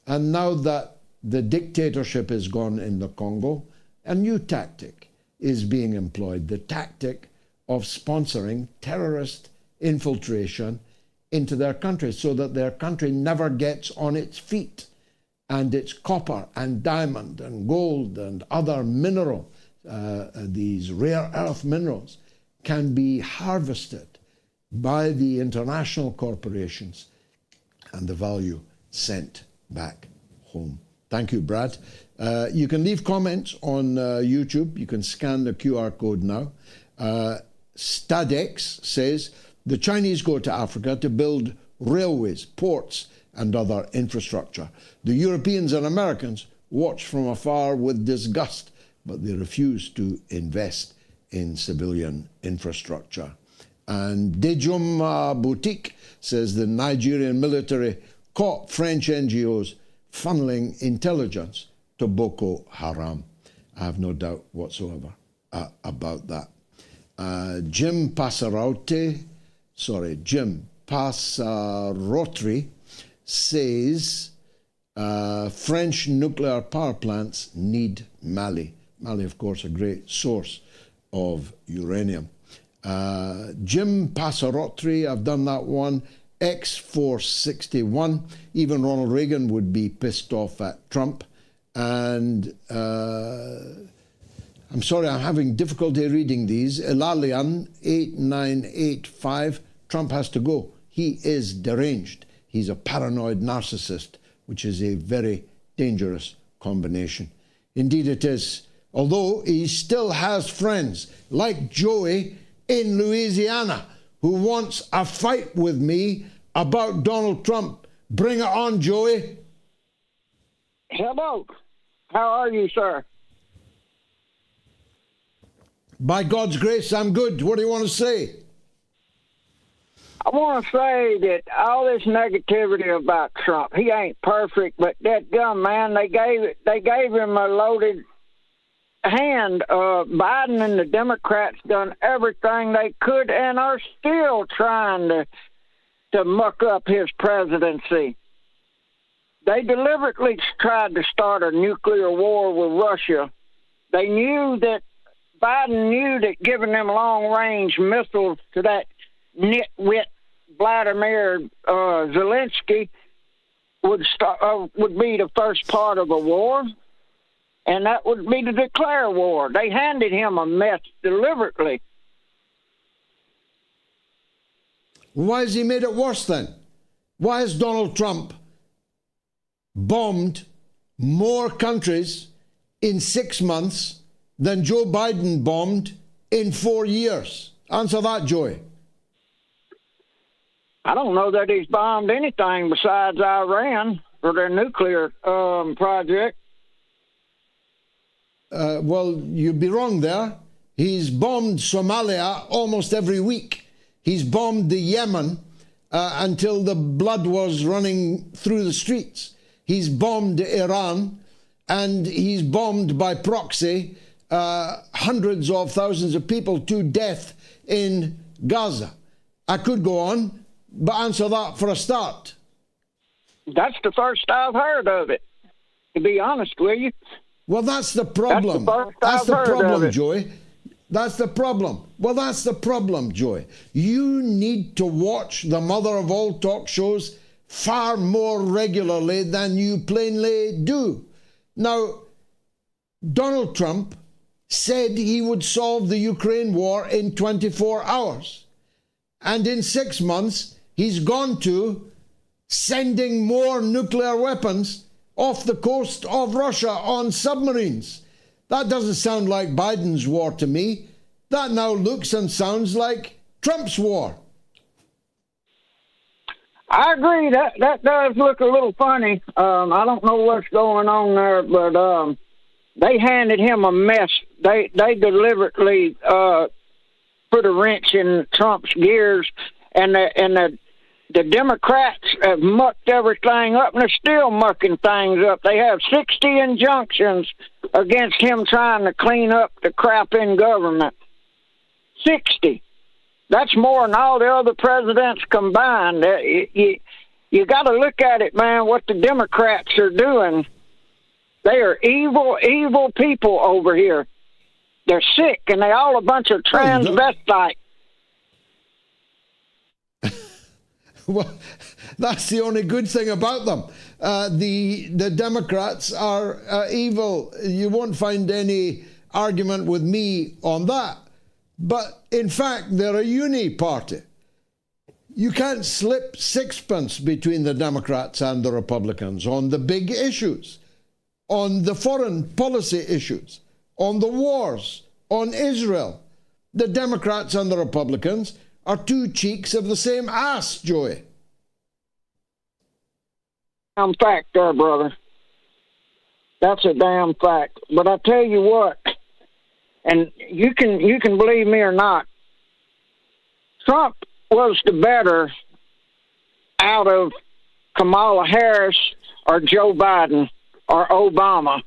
And now that the dictatorship is gone in the Congo, a new tactic is being employed, the tactic of sponsoring terrorist infiltration into their country so that their country never gets on its feet, and its copper and diamond and gold and other mineral, these rare earth minerals, can be harvested by the international corporations and the value sent back home. Thank you, Brad. You can leave comments on YouTube. You can scan the QR code now. Stadex says, the Chinese go to Africa to build railways, ports, and other infrastructure. The Europeans and Americans watch from afar with disgust, but they refuse to invest in civilian infrastructure. And Dejum Boutique says the Nigerian military caught French NGOs funneling intelligence to Boko Haram. I have no doubt whatsoever about that. Jim Passarotti says French nuclear power plants need Mali. Mali, of course, a great source of uranium. Jim Passarotti, I've done that one. X461, even Ronald Reagan would be pissed off at Trump. And I'm sorry, I'm having difficulty reading these. Elalian 8985, Trump has to go. He is deranged. He's a paranoid narcissist, which is a very dangerous combination. Indeed it is. Although he still has friends like Joey in Louisiana who wants a fight with me about Donald Trump. Bring it on, Joey. Hello. How are you, sir? By God's grace, I'm good. What do you want to say? I want to say that all this negativity about Trump, he ain't perfect, but that dumb man, they gave him a loaded hand. Biden and the Democrats done everything they could and are still trying to muck up his presidency. They deliberately tried to start a nuclear war with Russia. They knew that Biden knew that giving them long-range missiles to that nitwit Vladimir Zelensky would be the first part of a war, and that would be to declare war. They handed him a mess deliberately. Why has he made it worse then? Why has Donald Trump bombed more countries in 6 months than Joe Biden bombed in 4 years? Answer that, Joey. I don't know that he's bombed anything besides Iran for their nuclear project. Well, you'd be wrong there. He's bombed Somalia almost every week. He's bombed the Yemen until the blood was running through the streets. He's bombed Iran, and he's bombed by proxy hundreds of thousands of people to death in Gaza. I could go on, but answer that for a start. That's the first I've heard of it, to be honest with you. Well, that's the problem. That's the problem, Joey. That's the problem. Well, that's the problem, Joey. You need to watch the mother of all talk shows far more regularly than you plainly do. Now, Donald Trump said he would solve the Ukraine war in 24 hours. And in 6 months, he's gone to sending more nuclear weapons off the coast of Russia on submarines. That doesn't sound like Biden's war to me. That now looks and sounds like Trump's war. I agree. That does look a little funny. I don't know what's going on there, but they handed him a mess. They deliberately put a wrench in Trump's gears, and the Democrats have mucked everything up, and they're still mucking things up. They have 60 injunctions against him trying to clean up the crap in government. 60. That's more than all the other presidents combined. You got to look at it, man, what the Democrats are doing. They are evil, evil people over here. They're sick, and they all a bunch of transvestites. Well, that's the only good thing about them. The Democrats are evil. You won't find any argument with me on that. But in fact, they're a uni party. You can't slip sixpence between the Democrats and the Republicans on the big issues, on the foreign policy issues, on the wars, on Israel. The Democrats and the Republicans are two cheeks of the same ass, Joey. Damn fact there, brother. That's a damn fact. But I tell you what, and you can believe me or not, Trump was the better out of Kamala Harris or Joe Biden or Obama.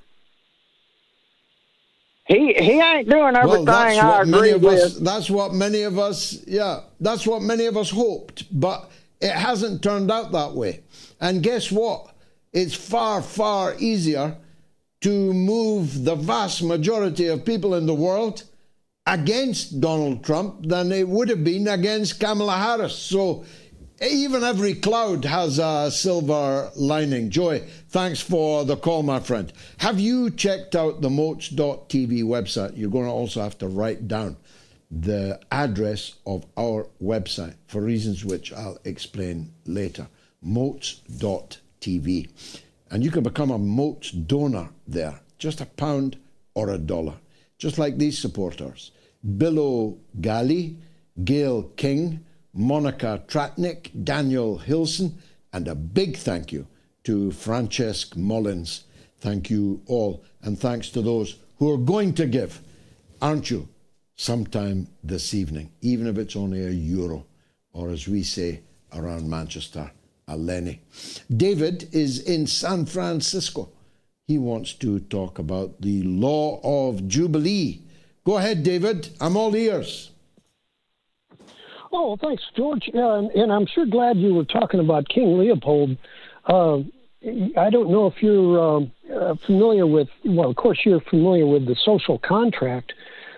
He ain't doing everything I agree with. That's what many of us hoped, but it hasn't turned out that way. And guess what? It's far, far easier to move the vast majority of people in the world against Donald Trump than it would have been against Kamala Harris. So even every cloud has a silver lining. Joy, thanks for the call, my friend. Have you checked out the MOATS.tv website? You're going to also have to write down. the address of our website for reasons which I'll explain later, MOATS.tv. And you can become a MOATS donor there, just £1 or $1, just like these supporters. Billo Gali, Gail King, Monica Tratnik, Daniel Hilson, and a big thank you to Francesc Mullins. Thank you all, and thanks to those who are going to give, aren't you, sometime this evening, even if it's only €1, or as we say around Manchester, a Lenny. David is in San Francisco. He wants to talk about the law of Jubilee. Go ahead, David. I'm all ears. Oh, thanks, George. And I'm sure glad you were talking about King Leopold. I don't know if you're familiar with, well, of course you're familiar with the social contract,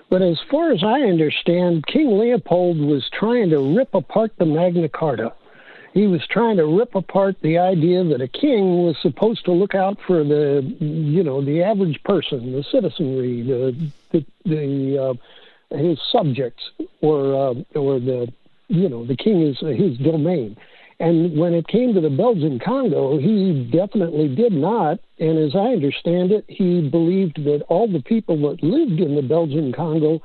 but as far as I understand, King Leopold was trying to rip apart the Magna Carta. He was trying to rip apart the idea that a king was supposed to look out for the average person, the citizenry, his subjects, or the king is his domain. And when it came to the Belgian Congo, he definitely did not. And as I understand it, he believed that all the people that lived in the Belgian Congo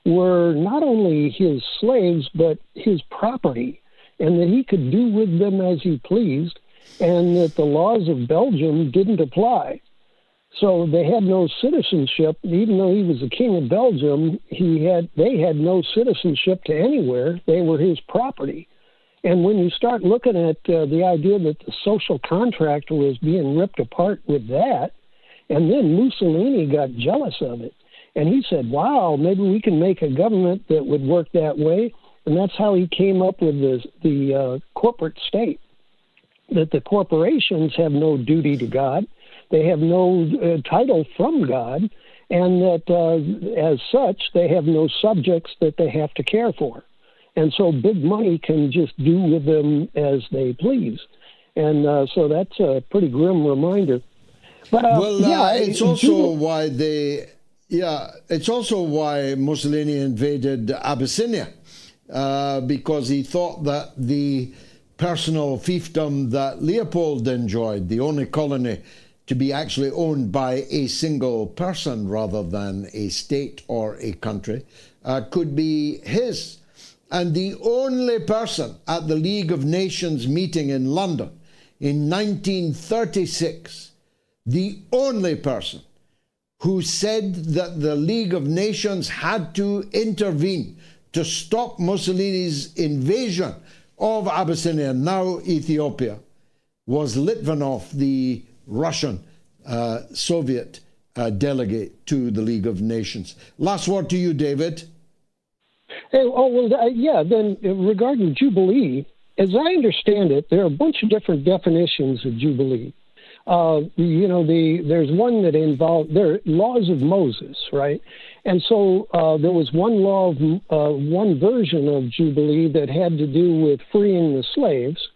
were not only his slaves, but his property, and that he could do with them as he pleased, and that the laws of Belgium didn't apply. So they had no citizenship. Even though he was the king of Belgium, they had no citizenship to anywhere. They were his property. And when you start looking at the idea that the social contract was being ripped apart with that, and then Mussolini got jealous of it, and he said, wow, maybe we can make a government that would work that way. And that's how he came up with the corporate state, that the corporations have no duty to God, they have no title from God, and that as such, they have no subjects that they have to care for. And so big money can just do with them as they please. And so that's a pretty grim reminder. But it's also why Mussolini invaded Abyssinia, because he thought that the personal fiefdom that Leopold enjoyed, the only colony to be actually owned by a single person rather than a state or a country, could be his. And the only person at the League of Nations meeting in London in 1936, the only person who said that the League of Nations had to intervene to stop Mussolini's invasion of Abyssinia, now Ethiopia, was Litvinov, the Russian Soviet delegate to the League of Nations. Last word to you, David. Then regarding Jubilee, as I understand it, there are a bunch of different definitions of Jubilee. There's one that involved, there are laws of Moses, right? And so there was one law, one version of Jubilee that had to do with freeing the slaves,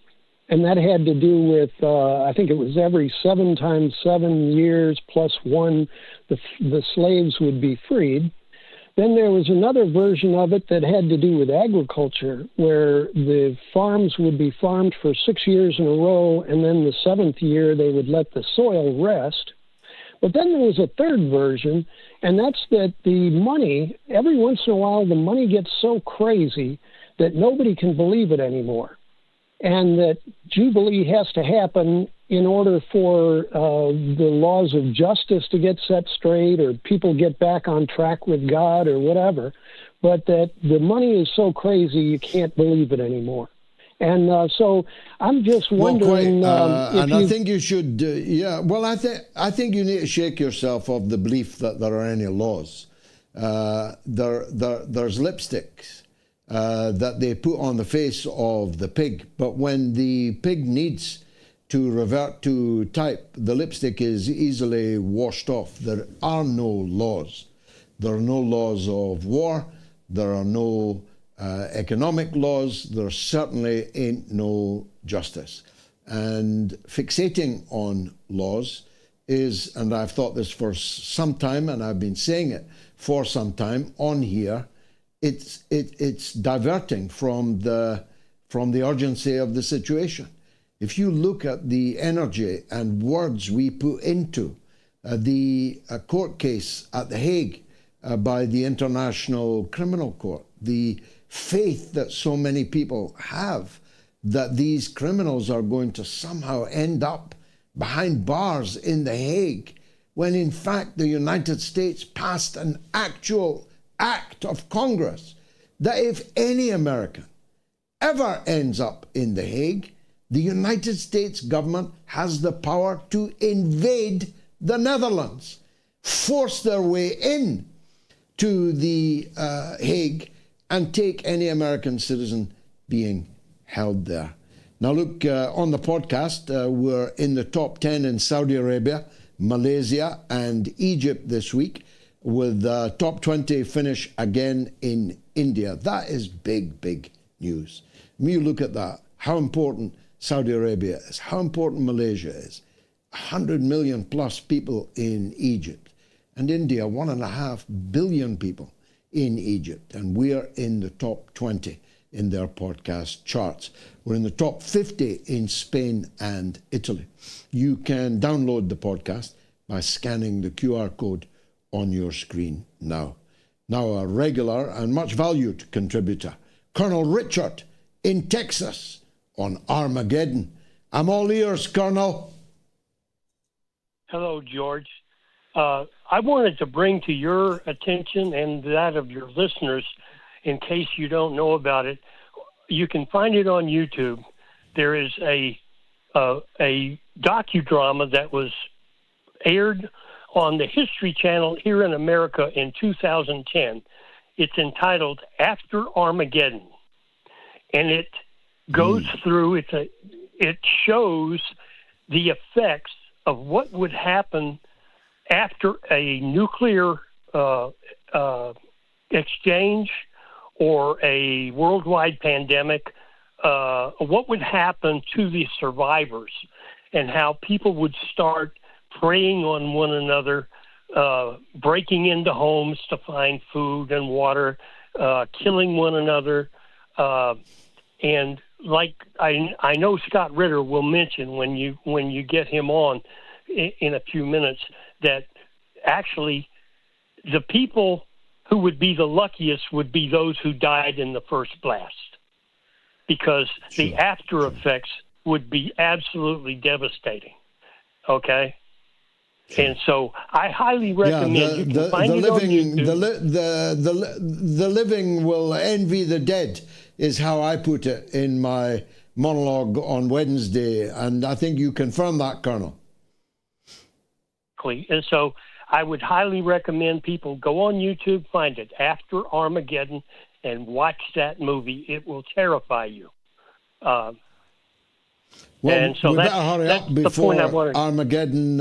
and that had to do with, I think it was every 7 times 7 years plus 1, the slaves would be freed. Then there was another version of it that had to do with agriculture, where the farms would be farmed for 6 years in a row, and then the 7th year they would let the soil rest. But then there was a third version, and that's that the money, every once in a while, the money gets so crazy that nobody can believe it anymore. And that Jubilee has to happen in order for the laws of justice to get set straight, or people get back on track with God or whatever, but that the money is so crazy you can't believe it anymore. And so I'm just wondering. I think you should. I think you need to shake yourself of the belief that there are any laws. There's lipsticks that they put on the face of the pig, but when the pig needs to revert to type, the lipstick is easily washed off. There are no laws. There are no laws of war. There are no economic laws. There certainly ain't no justice. And fixating on laws is, and I've thought this for some time, and I've been saying it for some time on here, it's diverting from the urgency of the situation. If you look at the energy and words we put into the court case at The Hague by the International Criminal Court, the faith that so many people have that these criminals are going to somehow end up behind bars in The Hague, when in fact the United States passed an actual act of Congress that if any American ever ends up in The Hague, the United States government has the power to invade the Netherlands, force their way in to the Hague, and take any American citizen being held there. Now look, on the podcast, we're in the top 10 in Saudi Arabia, Malaysia, and Egypt this week, with top 20 finish again in India. That is big, big news. When you look at that, how important Saudi Arabia is, how important Malaysia is, 100 million plus people in Egypt, and India, 1.5 billion people in Egypt, and we're in the top 20 in their podcast charts. We're in the top 50 in Spain and Italy. You can download the podcast by scanning the QR code on your screen now. Now a regular and much valued contributor, Colonel Ritter in Texas on Armageddon. I'm all ears, Colonel. Hello, George. I wanted to bring to your attention and that of your listeners, in case you don't know about it, you can find it on YouTube. There is a docudrama that was aired on the History Channel here in America in 2010. It's entitled After Armageddon, and it goes through. It shows the effects of what would happen after a nuclear exchange or a worldwide pandemic. What would happen to the survivors, and how people would start preying on one another, breaking into homes to find food and water, killing one another. And like I know Scott Ritter will mention when you get him on in a few minutes, that actually the people who would be the luckiest would be those who died in the first blast, because the after effects would be absolutely devastating. Okay? And so I highly recommend you can find it on YouTube. The living will envy the dead, is how I put it in my monologue on Wednesday, and I think you confirm that, Colonel. And so I would highly recommend people go on YouTube, find it, After Armageddon, and watch that movie. It will terrify you. Well, and so we better hurry up before Armageddon.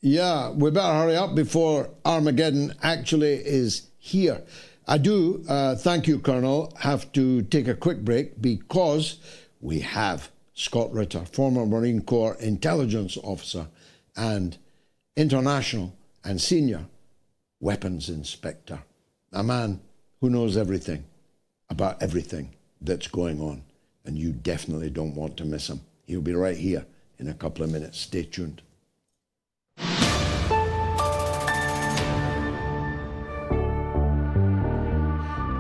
We better hurry up before Armageddon actually is here. I do, thank you, Colonel, have to take a quick break because we have Scott Ritter, former Marine Corps intelligence officer and international and senior weapons inspector, a man who knows everything about everything that's going on, and you definitely don't want to miss him. He'll be right here in a couple of minutes. Stay tuned.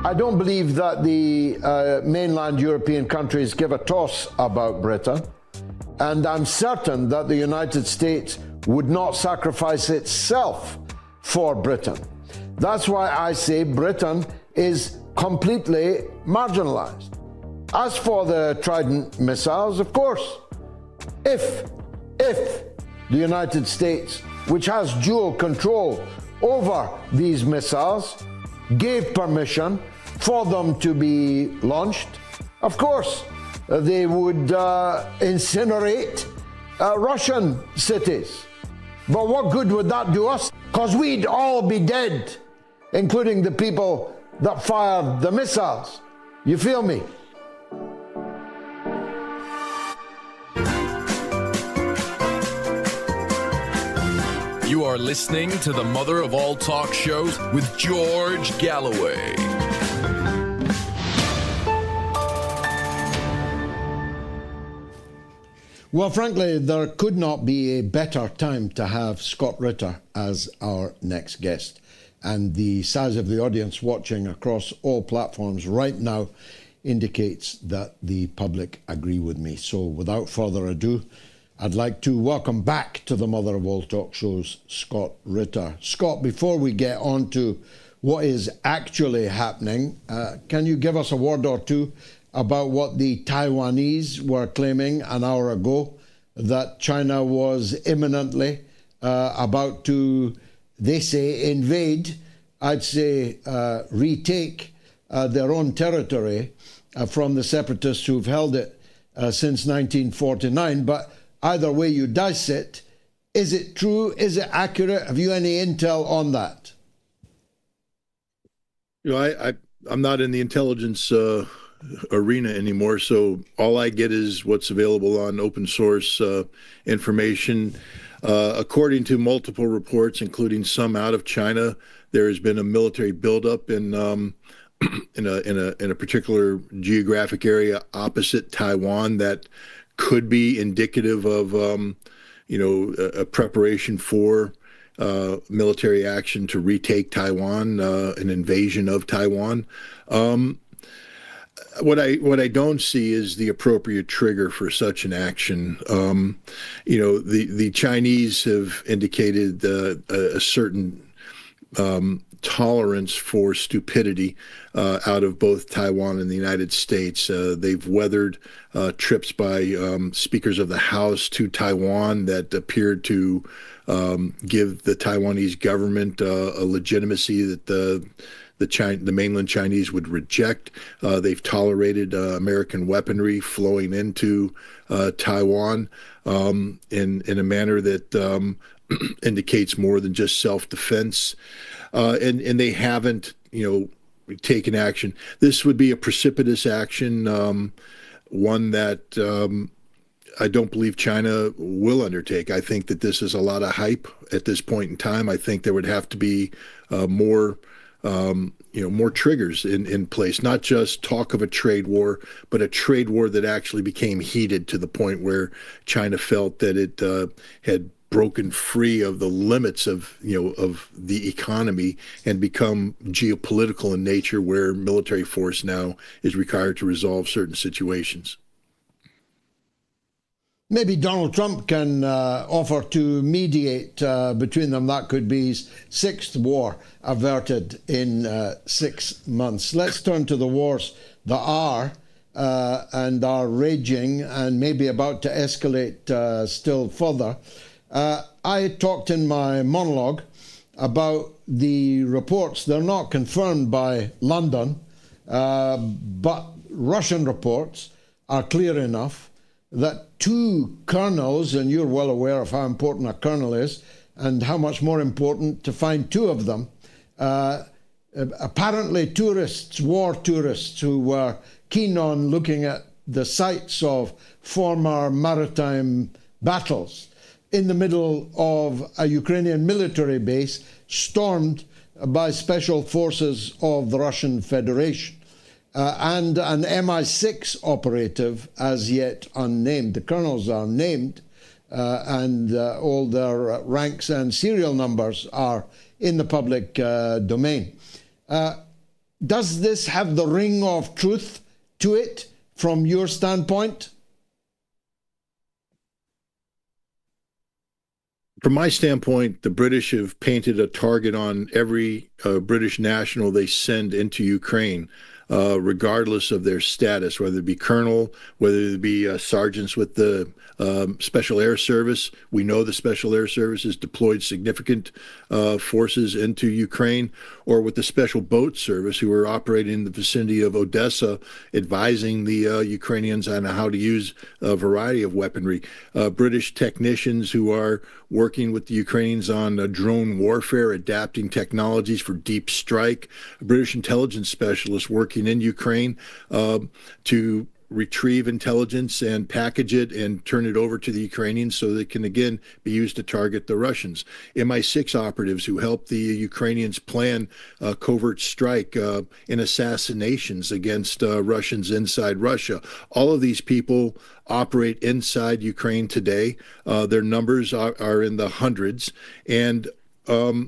I don't believe that the mainland European countries give a toss about Britain, and I'm certain that the United States would not sacrifice itself for Britain. That's why I say Britain is completely marginalized. As for the Trident missiles, of course, if the United States, which has dual control over these missiles, gave permission for them to be launched, of course, they would incinerate Russian cities. But what good would that do us? Because we'd all be dead, including the people that fired the missiles. You feel me? You are listening to the mother of all talk shows with George Galloway. Well, frankly, there could not be a better time to have Scott Ritter as our next guest. And the size of the audience watching across all platforms right now indicates that the public agree with me. So without further ado, I'd like to welcome back to the mother of all talk shows, Scott Ritter. Scott, before we get on to what is actually happening, can you give us a word or two about what the Taiwanese were claiming an hour ago, that China was imminently about to, they say, invade, I'd say retake their own territory from the separatists who've held it since 1949. But either way you dice it, is it true? Is it accurate? Have you any intel on that? You know, I'm not in the intelligence arena anymore, so all I get is what's available on open source information. According to multiple reports, including some out of China, there has been a military buildup in a particular geographic area opposite Taiwan that could be indicative of a preparation for military action to retake Taiwan, an invasion of Taiwan. What I don't see is the appropriate trigger for such an action. The Chinese have indicated a certain tolerance for stupidity out of both Taiwan and the United States. They've weathered trips by speakers of the House to Taiwan that appeared to give the Taiwanese government a legitimacy that the mainland Chinese would reject. They've tolerated American weaponry flowing into Taiwan in a manner that indicates more than just self-defense. And they haven't, taken action. This would be a precipitous action, one that I don't believe China will undertake. I think that this is a lot of hype at this point in time. I think there would have to be more triggers in place, not just talk of a trade war, but a trade war that actually became heated to the point where China felt that it had broken free of the limits of the economy and become geopolitical in nature, where military force now is required to resolve certain situations. Maybe Donald Trump can offer to mediate between them. That could be his sixth war averted in 6 months. Let's turn to the wars that are and are raging and maybe about to escalate still further. I talked in my monologue about the reports. They're not confirmed by London, but Russian reports are clear enough that two colonels, and you're well aware of how important a colonel is and how much more important to find two of them, apparently tourists, war tourists who were keen on looking at the sites of former maritime battles in the middle of a Ukrainian military base stormed by special forces of the Russian Federation. And an MI6 operative as yet unnamed. The colonels are named and all their ranks and serial numbers are in the public domain. Does this have the ring of truth to it from your standpoint? From my standpoint, the British have painted a target on every British national they send into Ukraine, regardless of their status, whether it be colonel, whether it be sergeants with the Special Air Service. We know the Special Air Service has deployed significant forces into Ukraine, or with the Special Boat Service, who are operating in the vicinity of Odessa, advising the Ukrainians on how to use a variety of weaponry. British technicians who are working with the Ukrainians on drone warfare, adapting technologies for deep strike. British intelligence specialists working in Ukraine to retrieve intelligence and package it and turn it over to the Ukrainians so that it can again be used to target the Russians. MI6 operatives who helped the Ukrainians plan a covert strike and assassinations against Russians inside Russia. All of these people operate inside Ukraine today. Their numbers are in the hundreds, and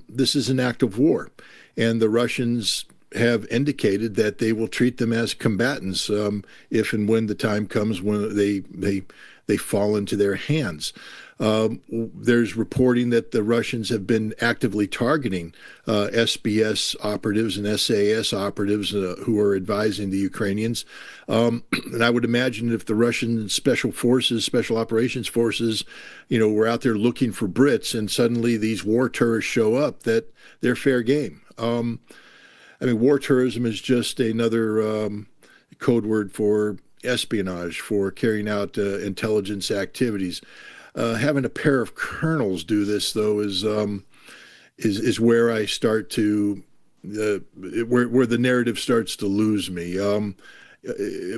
this is an act of war. And the Russians have indicated that they will treat them as combatants if and when the time comes when they fall into their hands. There's reporting that the Russians have been actively targeting SBS operatives and SAS operatives who are advising the Ukrainians. And I would imagine if the Russian special forces, special operations forces, were out there looking for Brits and suddenly these war tourists show up, that they're fair game. War tourism is just another code word for espionage, for carrying out intelligence activities. Having a pair of colonels do this, though, is where I start to where the narrative starts to lose me.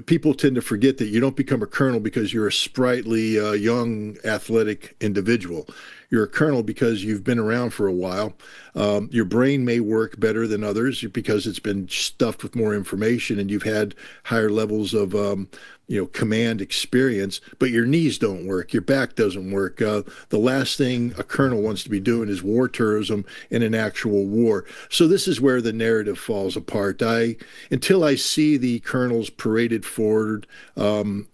People tend to forget that you don't become a colonel because you're a sprightly, young, athletic individual. You're a colonel because you've been around for a while. Your brain may work better than others because it's been stuffed with more information and you've had higher levels of command experience, but your knees don't work, your back doesn't work. The last thing a colonel wants to be doing is war tourism in an actual war. So this is where the narrative falls apart. Until I see the colonels paraded forward, in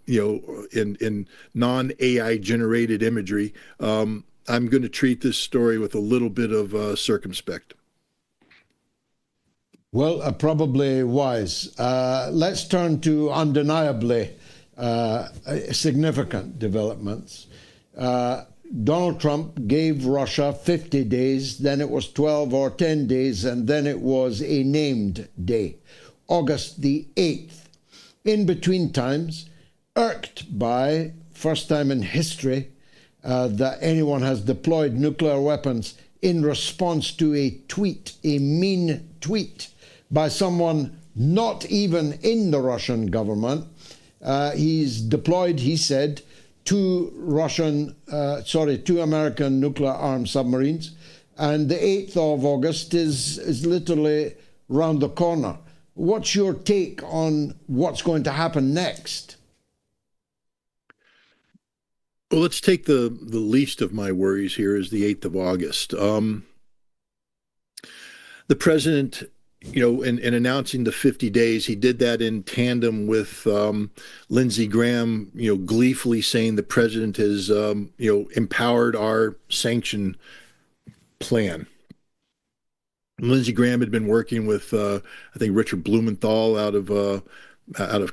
non-AI generated imagery, I'm going to treat this story with a little bit of circumspect. Well, probably wise. Let's turn to undeniably significant developments. Donald Trump gave Russia 50 days, then it was 12 or 10 days, and then it was a named day, August the 8th. In between times, irked by, first time in history, that anyone has deployed nuclear weapons in response to a tweet, a mean tweet by someone not even in the Russian government. He's deployed, he said, two American nuclear-armed submarines, and the 8th of August is literally round the corner. What's your take on what's going to happen next? Well, let's take the least of my worries here is the 8th of August. The president, in announcing the 50 days, he did that in tandem with Lindsey Graham, gleefully saying the president has, empowered our sanction plan. Lindsey Graham had been working with, I think, Richard Blumenthal out of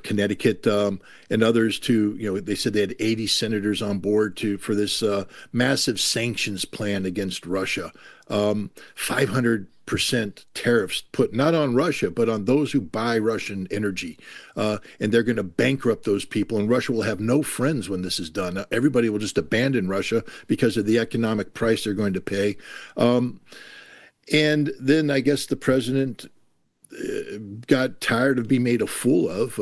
Connecticut and others to, they said they had 80 senators on board for this massive sanctions plan against Russia. 500% tariffs put not on Russia, but on those who buy Russian energy. And they're going to bankrupt those people, and Russia will have no friends when this is done. Everybody will just abandon Russia because of the economic price they're going to pay. And then I guess the president got tired of being made a fool of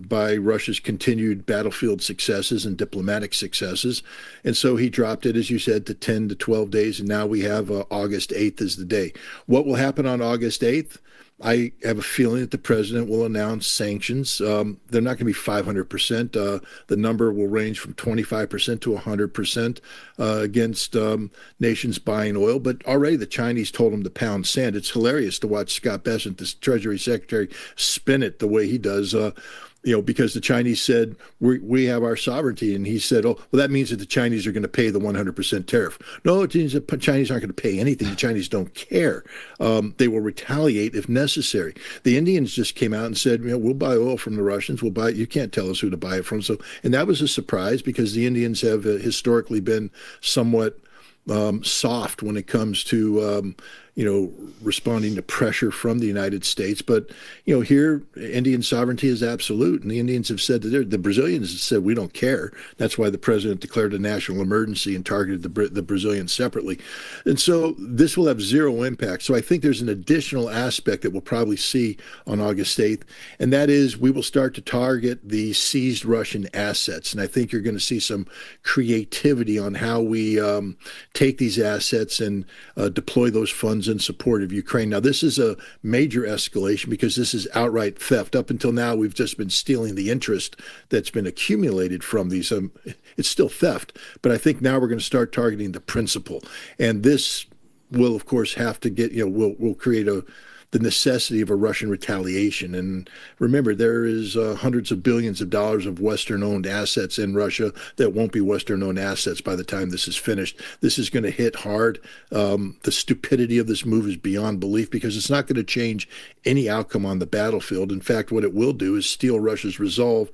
by Russia's continued battlefield successes and diplomatic successes. And so he dropped it, as you said, to 10 to 12 days. And now we have August 8th as the day. What will happen on August 8th? I have a feeling that the president will announce sanctions. They're not going to be 500%. The number will range from 25% to 100% against nations buying oil. But already the Chinese told them to pound sand. It's hilarious to watch Scott Bessent, the Treasury Secretary, spin it the way he does. Because the Chinese said, we have our sovereignty. And he said, oh, well, that means that the Chinese are going to pay the 100% tariff. No, it means that the Chinese aren't going to pay anything. The Chinese don't care. They will retaliate if necessary. The Indians just came out and said, we'll buy oil from the Russians. We'll buy it. You can't tell us who to buy it from. And that was a surprise because the Indians have historically been somewhat soft when it comes to responding to pressure from the United States. But, here, Indian sovereignty is absolute. And the Indians have said that the Brazilians have said, we don't care. That's why the president declared a national emergency and targeted the Brazilians separately. And so this will have zero impact. So I think there's an additional aspect that we'll probably see on August 8th, and that is we will start to target the seized Russian assets. And I think you're going to see some creativity on how we take these assets and deploy those funds in support of Ukraine. Now, this is a major escalation because this is outright theft. Up until now, we've just been stealing the interest that's been accumulated from these. It's still theft, but I think now we're going to start targeting the principal. And this will, of course, have to get, will create the necessity of a Russian retaliation. And remember, there is hundreds of billions of dollars of Western-owned assets in Russia that won't be Western-owned assets by the time this is finished. This is going to hit hard. The stupidity of this move is beyond belief because it's not going to change any outcome on the battlefield. In fact, what it will do is steal Russia's resolve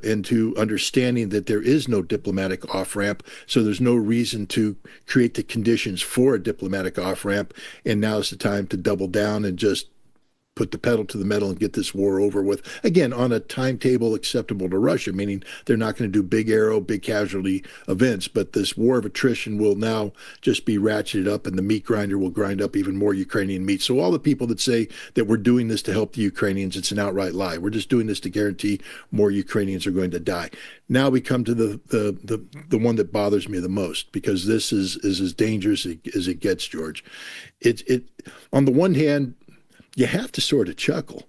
into understanding that there is no diplomatic off-ramp, so there's no reason to create the conditions for a diplomatic off-ramp, and now is the time to double down and just put the pedal to the metal and get this war over with, again, on a timetable acceptable to Russia, meaning they're not going to do big arrow, big casualty events, but this war of attrition will now just be ratcheted up and the meat grinder will grind up even more Ukrainian meat. So all the people that say that we're doing this to help the Ukrainians, it's an outright lie. We're just doing this to guarantee more Ukrainians are going to die. Now we come to the one that bothers me the most, because this is as dangerous as it gets, George. It on the one hand, you have to sort of chuckle.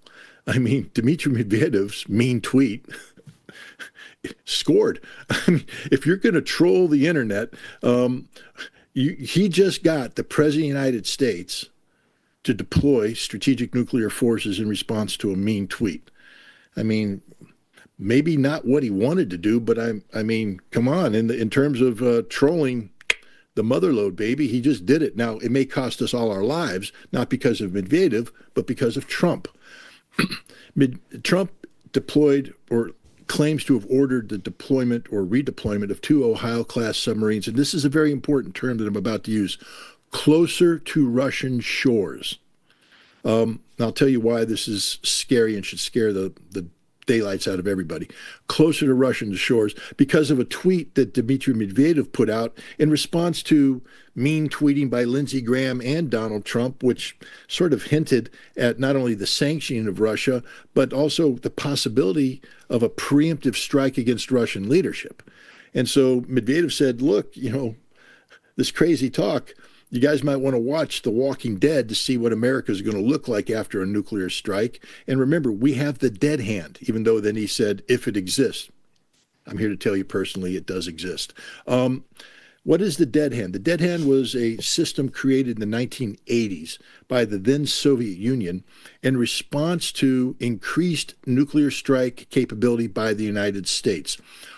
I mean, Dmitry Medvedev's mean tweet scored. I mean, if you're going to troll the internet, he just got the President of the United States to deploy strategic nuclear forces in response to a mean tweet. I mean, maybe not what he wanted to do, but I mean, come on, in terms of trolling the motherlode, baby, he just did it. Now, it may cost us all our lives, not because of Medvedev, but because of Trump. Trump deployed or claims to have ordered the deployment or redeployment of 2 Ohio-class submarines, and this is a very important term that I'm about to use, closer to Russian shores. I'll tell you why this is scary and should scare the daylights out of everybody. Closer to Russian shores because of a tweet that Dmitry Medvedev put out in response to mean tweeting by Lindsey Graham and Donald Trump, which sort of hinted at not only the sanctioning of Russia, but also the possibility of a preemptive strike against Russian leadership. And so Medvedev said, look, this crazy talk, you guys might want to watch The Walking Dead to see what America is going to look like after a nuclear strike. And remember, we have the dead hand, even though then he said, if it exists. I'm here to tell you personally, it does exist. What is the dead hand? The dead hand was a system created in the 1980s by the then Soviet Union in response to increased nuclear strike capability by the United States.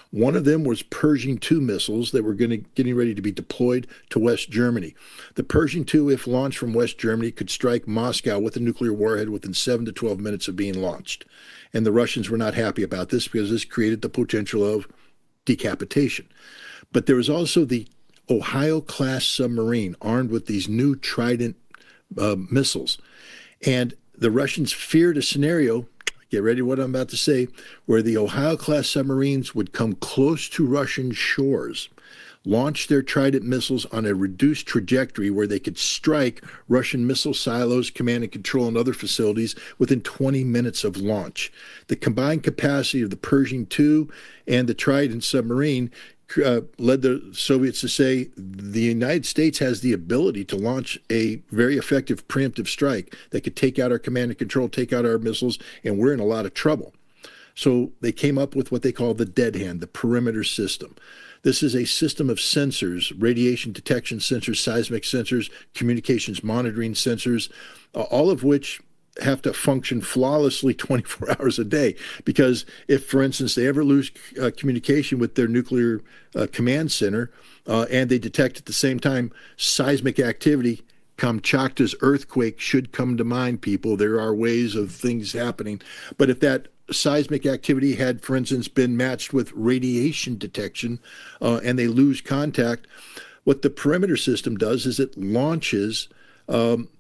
One of them was Pershing II missiles that were getting ready to be deployed to West Germany. The Pershing II, if launched from West Germany, could strike Moscow with a nuclear warhead within 7 to 12 minutes of being launched. And the Russians were not happy about this because this created the potential of decapitation. But there was also the Ohio-class submarine armed with these new Trident missiles. And the Russians feared a scenario, get ready what I'm about to say, where the Ohio-class submarines would come close to Russian shores, launch their Trident missiles on a reduced trajectory where they could strike Russian missile silos, command and control, and other facilities within 20 minutes of launch. The combined capacity of the Pershing II and the Trident submarine led the Soviets to say the United States has the ability to launch a very effective preemptive strike that could take out our command and control, take out our missiles, and we're in a lot of trouble. So they came up with what they call the dead hand, the perimeter system. This is a system of sensors, radiation detection sensors, seismic sensors, communications monitoring sensors, all of which have to function flawlessly 24 hours a day. Because if, for instance, they ever lose communication with their nuclear command center and they detect at the same time seismic activity, Kamchatka's earthquake should come to mind, people. There are ways of things happening. But if that seismic activity had, for instance, been matched with radiation detection and they lose contact, what the perimeter system does is it launches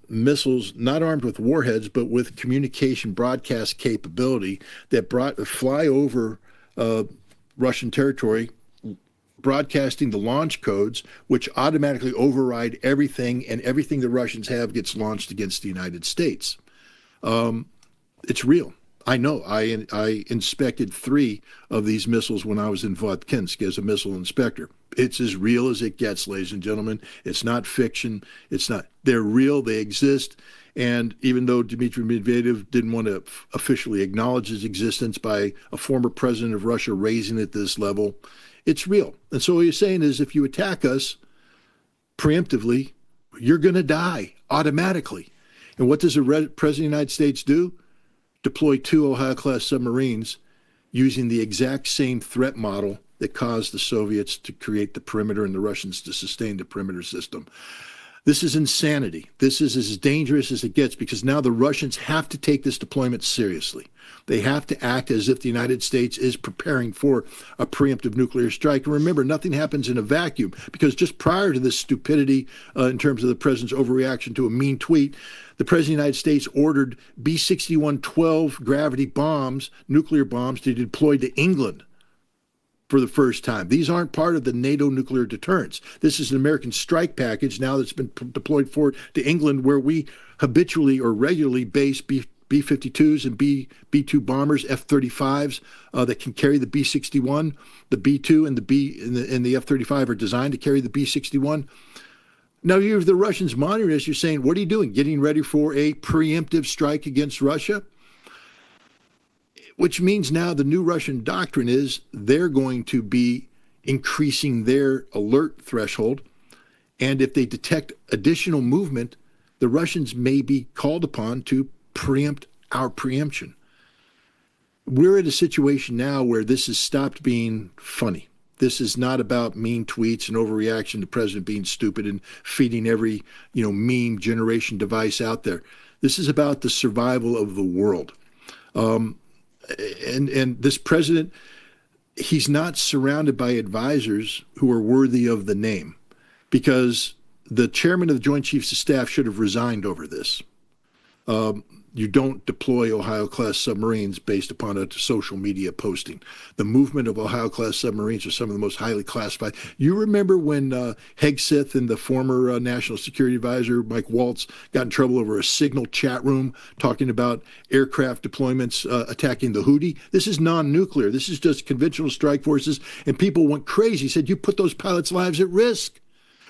missiles not armed with warheads, but with communication broadcast capability that fly over Russian territory, broadcasting the launch codes, which automatically override everything, and everything the Russians have gets launched against the United States. It's real. I know. I inspected 3 of these missiles when I was in Votkinsk as a missile inspector. It's as real as it gets, ladies and gentlemen. It's not fiction. It's not. They're real. They exist. And even though Dmitry Medvedev didn't want to officially acknowledge his existence by a former president of Russia raising it to this level, it's real. And so what he's saying is, if you attack us preemptively, you're going to die automatically. And what does the President of the United States do? Deploy 2 Ohio-class submarines using the exact same threat model that caused the Soviets to create the perimeter and the Russians to sustain the perimeter system. This is insanity. This is as dangerous as it gets, because now the Russians have to take this deployment seriously. They have to act as if the United States is preparing for a preemptive nuclear strike. And remember, nothing happens in a vacuum, because just prior to this stupidity in terms of the president's overreaction to a mean tweet, the president of the United States ordered B-61-12 gravity bombs, nuclear bombs, to be deployed to England for the first time. These aren't part of the NATO nuclear deterrence. This is an American strike package now that's been deployed forward to England, where we habitually or regularly base B-52s and B-2 bombers, F-35s that can carry the B-61. The B-2 and the F-35 are designed to carry the B-61. Now, you have the Russians monitoring this. You're saying, what are you doing? Getting ready for a preemptive strike against Russia? Which means now the new Russian doctrine is they're going to be increasing their alert threshold. And if they detect additional movement, the Russians may be called upon to preempt our preemption. We're at a situation now where this has stopped being funny. This is not about mean tweets and overreaction to the president being stupid and feeding every, meme generation device out there. This is about the survival of the world. And this president, he's not surrounded by advisors who are worthy of the name, because the chairman of the Joint Chiefs of Staff should have resigned over this. You don't deploy Ohio-class submarines based upon a social media posting. The movement of Ohio-class submarines are some of the most highly classified. You remember when Hegseth and the former National Security Advisor, Mike Waltz, got in trouble over a Signal chat room talking about aircraft deployments attacking the Houthi? This is non-nuclear. This is just conventional strike forces, and people went crazy, said, you put those pilots' lives at risk.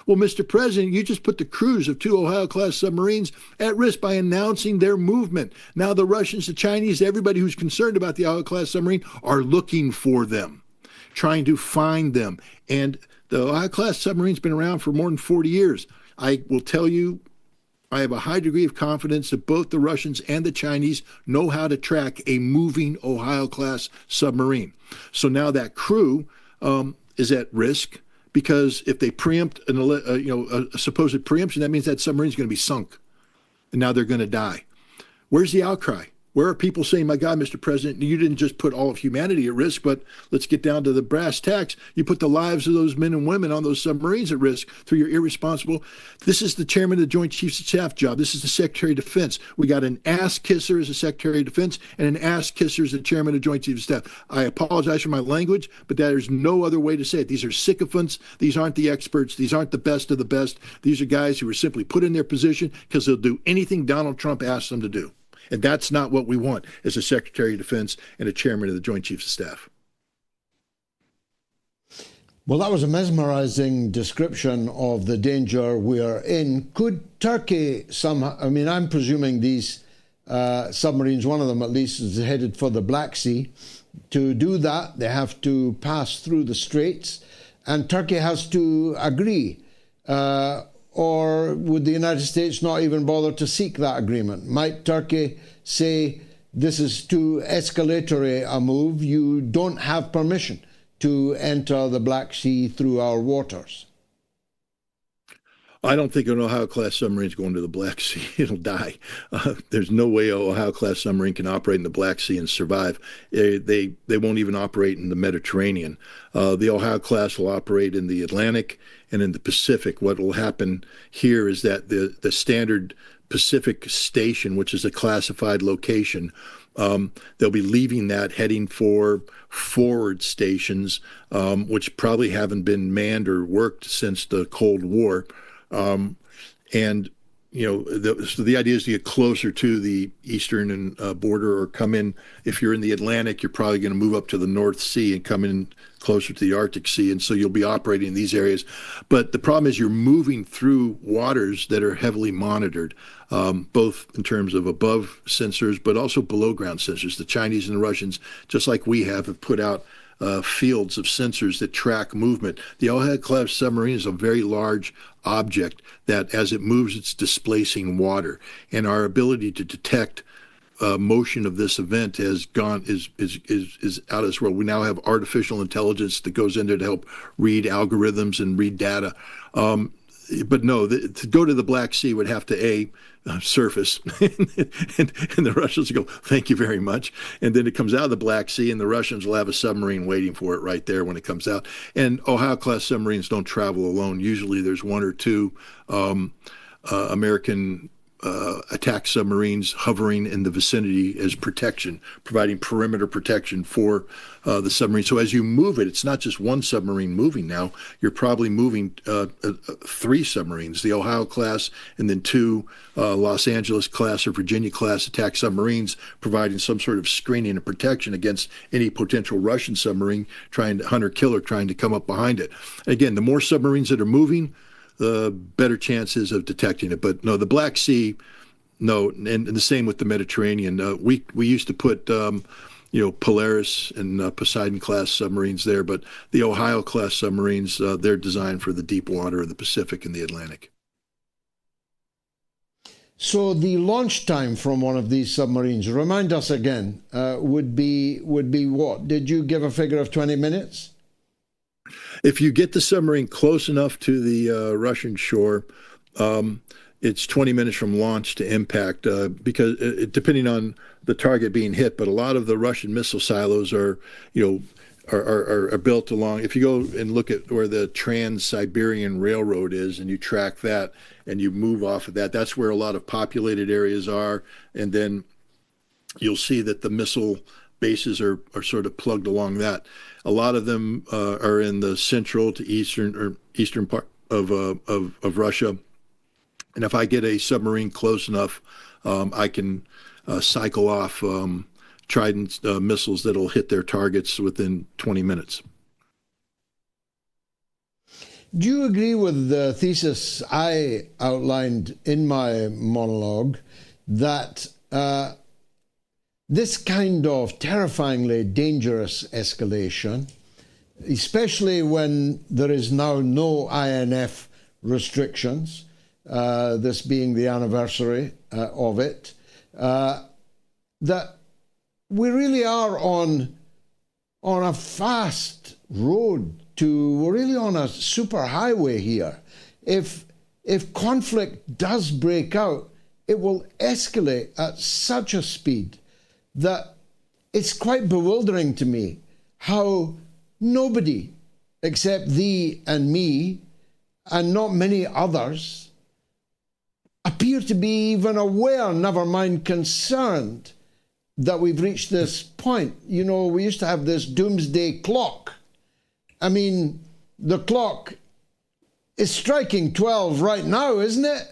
Well, Mr. President, you just put the crews of 2 Ohio-class submarines at risk by announcing their movement. Now the Russians, the Chinese, everybody who's concerned about the Ohio-class submarine are looking for them, trying to find them. And the Ohio-class submarine's been around for more than 40 years. I will tell you, I have a high degree of confidence that both the Russians and the Chinese know how to track a moving Ohio-class submarine. So now that crew is at risk, because if they preempt a supposed preemption, that means that submarine is going to be sunk, and now they're going to die. Where's the outcry? Where are people saying, my God, Mr. President, you didn't just put all of humanity at risk, but let's get down to the brass tacks. You put the lives of those men and women on those submarines at risk through your irresponsible. This is the chairman of the Joint Chiefs of Staff job. This is the Secretary of Defense. We got an ass kisser as the Secretary of Defense and an ass kisser as the chairman of the Joint Chiefs of Staff. I apologize for my language, but there's no other way to say it. These are sycophants. These aren't the experts. These aren't the best of the best. These are guys who are simply put in their position because they'll do anything Donald Trump asks them to do. And that's not what we want as a Secretary of Defense and a chairman of the Joint Chiefs of Staff. Well, that was a mesmerizing description of the danger we are in. Could Turkey somehow, I'm presuming these submarines, one of them at least, is headed for the Black Sea. To do that, they have to pass through the Straits, and Turkey has to agree. Or would the United States not even bother to seek that agreement? Might Turkey say, this is too escalatory a move, you don't have permission to enter the Black Sea through our waters? I don't think an Ohio-class submarine is going to the Black Sea. It'll die. There's no way an Ohio-class submarine can operate in the Black Sea and survive. They won't even operate in the Mediterranean. The Ohio-class will operate in the Atlantic and in the Pacific. What will happen here is that the standard Pacific Station, which is a classified location. They'll be leaving that, heading for forward stations, which probably haven't been manned or worked since the Cold War. And so the idea is to get closer to the eastern border, or come in. If you're in the Atlantic, you're probably going to move up to the North Sea and come in closer to the Arctic Sea, and so you'll be operating in these areas. But the problem is you're moving through waters that are heavily monitored, both in terms of above sensors, but also below ground sensors. The Chinese and the Russians, just like we have put out fields of sensors that track movement. The Ohio-class submarine is a very large object that, as it moves, it's displacing water, and our ability to detect motion of this event is out of this world. We now have artificial intelligence that goes in there to help read algorithms and read data. But no, to go to the Black Sea would have to surface, and the Russians go, thank you very much. And then it comes out of the Black Sea, and the Russians will have a submarine waiting for it right there when it comes out. And Ohio-class submarines don't travel alone. Usually there's one or two American attack submarines hovering in the vicinity as protection, providing perimeter protection for the submarine. So as you move it, it's not just one submarine moving now. You're probably moving 3 submarines, the Ohio class, and then 2 Los Angeles class or Virginia class attack submarines, providing some sort of screening and protection against any potential Russian submarine hunter-killer trying to come up behind it. Again, the more submarines that are moving, the better chances of detecting it. But no, the Black Sea, no, and the same with the Mediterranean. We used to put Polaris and Poseidon class submarines there, but the Ohio class submarines, they're designed for the deep water of the Pacific and the Atlantic. So the launch time from one of these submarines, remind us again, would be what? Did you give a figure of 20 minutes? If you get the submarine close enough to the Russian shore, it's 20 minutes from launch to impact, because depending on the target being hit. But a lot of the Russian missile silos are built along. If you go and look at where the Trans-Siberian Railroad is, and you track that, and you move off of that, that's where a lot of populated areas are, and then you'll see that the missile bases are sort of plugged along that. A lot of them are in the central to eastern part of Russia. And if I get a submarine close enough, I can cycle off Trident missiles that'll hit their targets within 20 minutes. Do you agree with the thesis I outlined in my monologue that this kind of terrifyingly dangerous escalation, especially when there is now no INF restrictions, this being the anniversary of it, that we really are on a fast road to, we're really on a super highway here. If conflict does break out, it will escalate at such a speed that it's quite bewildering to me how nobody except thee and me, and not many others, appear to be even aware, never mind concerned, that we've reached this point. You know, we used to have this doomsday clock. I mean, the clock is striking 12 right now, isn't it?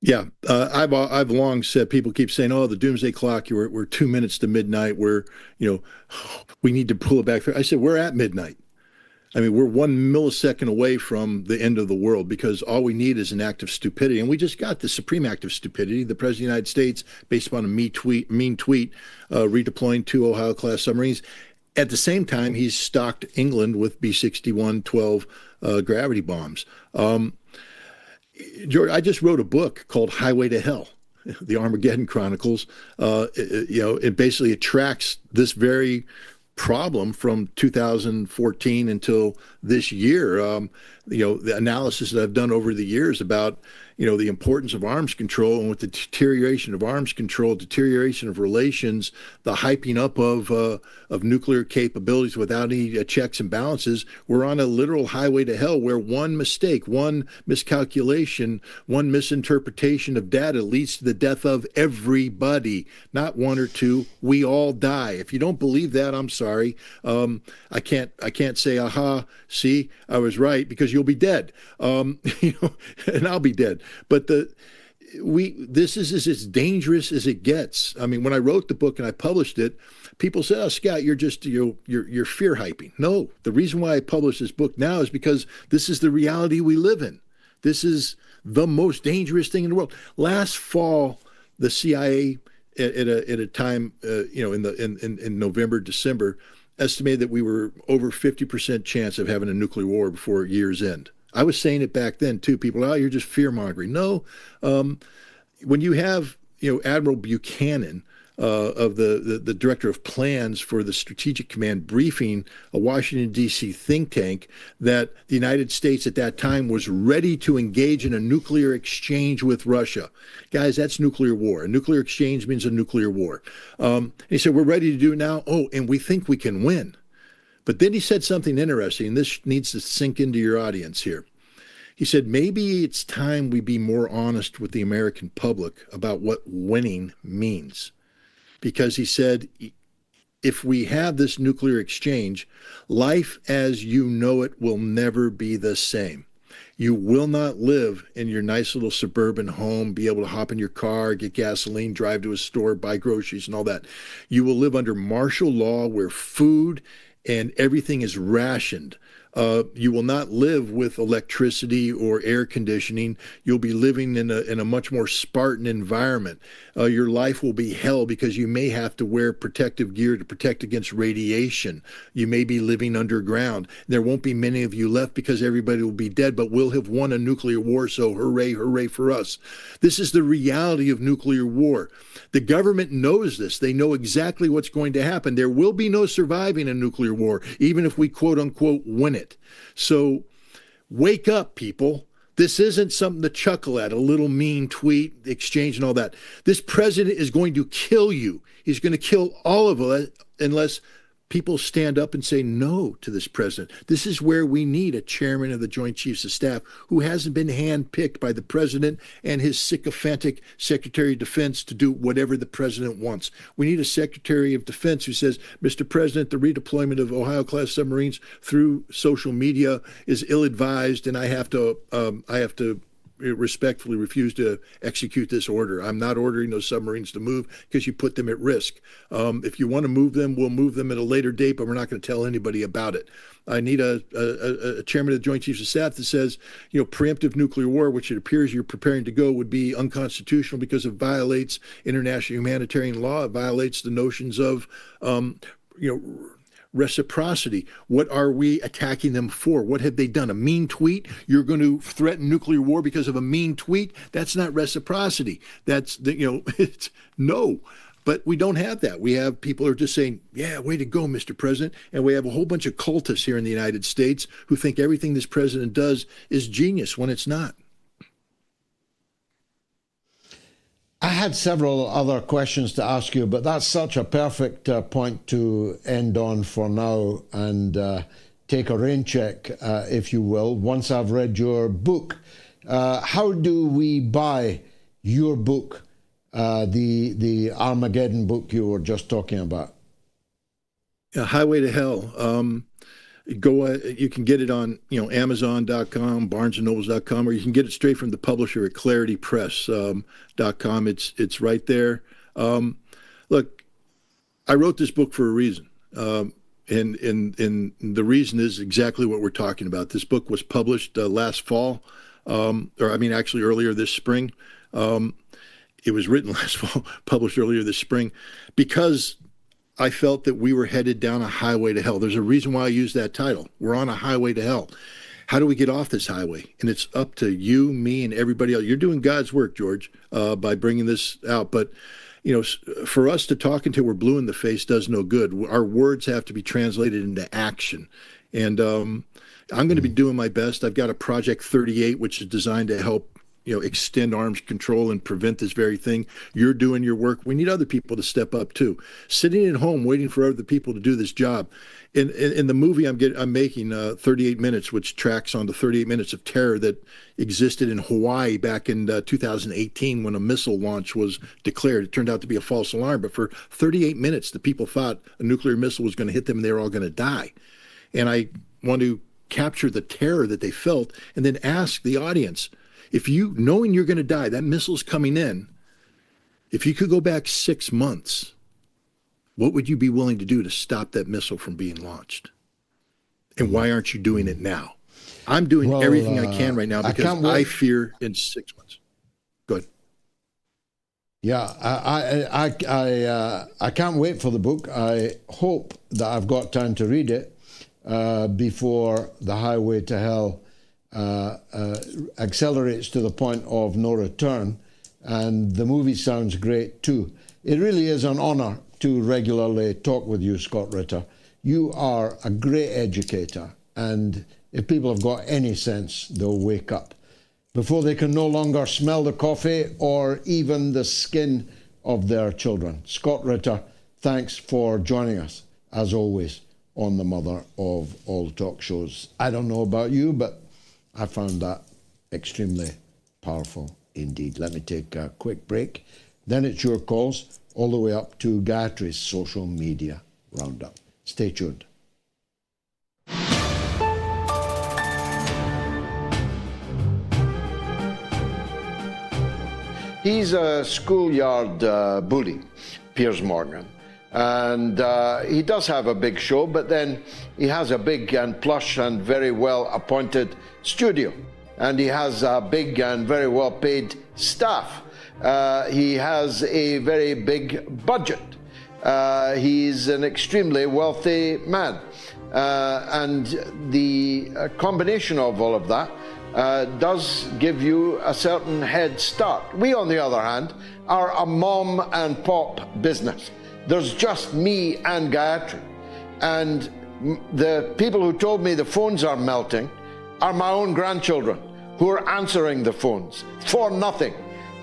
Yeah, I've long said, people keep saying, "Oh, the doomsday clock, we're 2 minutes to midnight. We need to pull it back." I said, we're at midnight. I mean, we're 1 millisecond away from the end of the world, because all we need is an act of stupidity. And we just got the supreme act of stupidity. The President of the United States, based upon a mean tweet, redeploying 2 Ohio-class submarines. At the same time, he's stocked England with B-61-12 gravity bombs. George, I just wrote a book called Highway to Hell, the Armageddon Chronicles. It basically tracks this very problem from 2014 until this year. the analysis that I've done over the years about, the importance of arms control, and with the deterioration of arms control, deterioration of relations, the hyping up of nuclear capabilities without any checks and balances, we're on a literal highway to hell where one mistake, one miscalculation, one misinterpretation of data leads to the death of everybody, not one or two. We all die. If you don't believe that, I'm sorry. I can't say, aha, see, I was right, because you'll be dead. And I'll be dead. But this is as dangerous as it gets. I mean, when I wrote the book and I published it, people said, "Oh, Scott, you're just you're fear hyping." No, the reason why I published this book now is because this is the reality we live in. This is the most dangerous thing in the world. Last fall, the CIA at a time in November, December, estimated that we were over 50% chance of having a nuclear war before year's end. I was saying it back then too. People, "Oh, you're just fear mongering." No, when you have Admiral Buchanan of the director of plans for the Strategic Command briefing a Washington D.C. think tank that the United States at that time was ready to engage in a nuclear exchange with Russia. Guys, that's nuclear war. A nuclear exchange means a nuclear war. He said, "We're ready to do it now. Oh, and we think we can win." But then he said something interesting, and this needs to sink into your audience here. He said, "Maybe it's time we be more honest with the American public about what winning means." Because he said, if we have this nuclear exchange, life as you know it will never be the same. You will not live in your nice little suburban home, be able to hop in your car, get gasoline, drive to a store, buy groceries and all that. You will live under martial law where food and everything is rationed. You will not live with electricity or air conditioning. You'll be living in a much more Spartan environment. Your life will be hell because you may have to wear protective gear to protect against radiation. You may be living underground. There won't be many of you left because everybody will be dead, but we'll have won a nuclear war, so hooray, hooray for us. This is the reality of nuclear war. The government knows this. They know exactly what's going to happen. There will be no surviving a nuclear war, even if we quote unquote win it. So wake up, people. This isn't something to chuckle at, a little mean tweet exchange and all that. This president is going to kill you. He's going to kill all of us unless people stand up and say no to this president. This is where we need a chairman of the Joint Chiefs of Staff who hasn't been handpicked by the president and his sycophantic Secretary of Defense to do whatever the president wants. We need a Secretary of Defense who says, "Mr. President, the redeployment of Ohio-class submarines through social media is ill-advised, and I have to respectfully refuse to execute this order. I'm not ordering those submarines to move because you put them at risk. If you want to move them, we'll move them at a later date, but we're not going to tell anybody about it." I need a chairman of the Joint Chiefs of Staff that says, preemptive nuclear war, which it appears you're preparing to go, would be unconstitutional because it violates international humanitarian law. It violates the notions of, reciprocity. What are we attacking them for? What have they done? A mean tweet? You're going to threaten nuclear war because of a mean tweet? That's not reciprocity. That's, it's no. But we don't have that. We have people who are just saying, "Yeah, way to go, Mr. President." And we have a whole bunch of cultists here in the United States who think everything this president does is genius when it's not. I had several other questions to ask you, but that's such a perfect point to end on for now and take a rain check, if you will, once I've read your book. How do we buy your book, the Armageddon book you were just talking about? Highway to Hell. You can get it on Amazon.com, BarnesandNobles.com, or you can get it straight from the publisher at ClarityPress.com. It's right there. Look, I wrote this book for a reason, and the reason is exactly what we're talking about. This book was published last fall, actually earlier this spring. It was written last fall, published earlier this spring, because I felt that we were headed down a highway to hell. There's a reason why I use that title. We're on a highway to hell. How do we get off this highway? And it's up to you, me, and everybody else. You're doing God's work, George, by bringing this out. But, for us to talk until we're blue in the face does no good. Our words have to be translated into action. And I'm going to be doing my best. I've got a Project 38, which is designed to help extend arms control and prevent this very thing. You're doing your work. We need other people to step up too. Sitting at home waiting for other people to do this job. In the movie I'm making, 38 Minutes, which tracks on the 38 minutes of terror that existed in Hawaii back in 2018 when a missile launch was declared. It turned out to be a false alarm, but for 38 minutes, the people thought a nuclear missile was going to hit them and they were all going to die. And I want to capture the terror that they felt and then ask the audience, if you, knowing you're going to die, that missile's coming in, if you could go back 6 months, what would you be willing to do to stop that missile from being launched? And why aren't you doing it now? I'm doing everything I can right now because I fear in 6 months. Go ahead. Yeah, I can't wait for the book. I hope that I've got time to read it before the highway to hell accelerates to the point of no return. And the movie sounds great too. It really is an honor to regularly talk with you, Scott Ritter. You are a great educator, and if people have got any sense, they'll wake up before they can no longer smell the coffee or even the skin of their children. Scott Ritter, thanks for joining us, as always, on the mother of all talk shows. I don't know about you, but I found that extremely powerful indeed. Let me take a quick break. Then it's your calls, all the way up to Gayatri's social media roundup. Stay tuned. He's a schoolyard bully, Piers Morgan. And he does have a big show, but then he has a big and plush and very well appointed studio. And he has a big and very well paid staff. He has a very big budget. He's an extremely wealthy man. And the combination of all of that does give you a certain head start. We, on the other hand, are a mom and pop business. There's just me and Gayatri. And the people who told me the phones are melting are my own grandchildren who are answering the phones for nothing.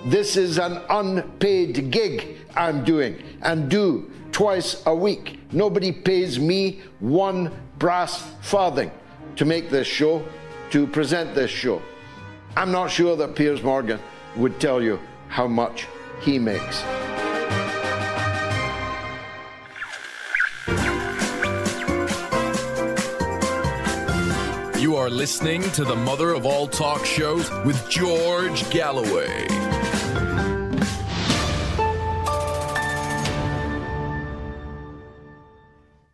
This is an unpaid gig I'm doing and do twice a week. Nobody pays me one brass farthing to make this show, to present this show. I'm not sure that Piers Morgan would tell you how much he makes. You are listening to the mother of all talk shows with George Galloway.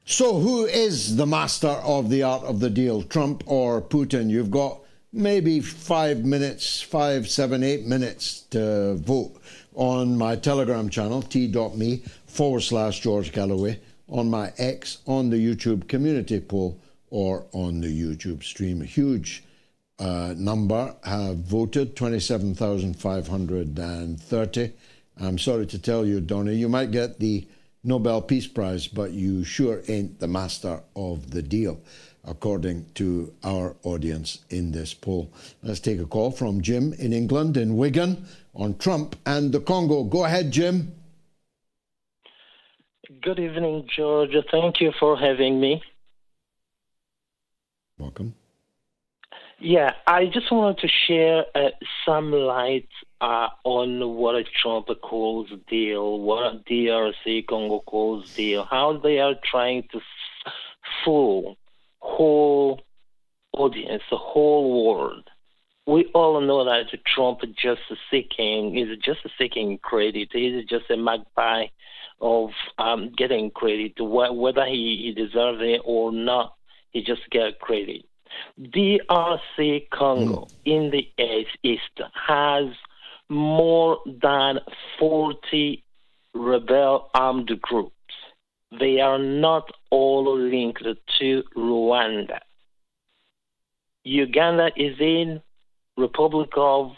So who is the master of the art of the deal, Trump or Putin? You've got maybe 5 minutes, 5, 7, 8 minutes to vote on my Telegram channel, t.me/George Galloway, on my X, on the YouTube community poll, or on the YouTube stream. A huge number have voted, 27,530. I'm sorry to tell you, Donnie, you might get the Nobel Peace Prize, but you sure ain't the master of the deal, according to our audience in this poll. Let's take a call from Jim in England, in Wigan, on Trump and the Congo. Go ahead, Jim. Good evening, George. Thank you for having me. Welcome. Yeah, I just wanted to share some light on what Trump calls deal, what DRC Congo calls deal, how they are trying to fool whole audience, the whole world. We all know that Trump is just seeking credit. He's just a magpie of getting credit, whether he deserves it or not. He just get credit. DRC Congo in the east has more than 40 rebel armed groups. They are not all linked to Rwanda. Uganda is in, Republic of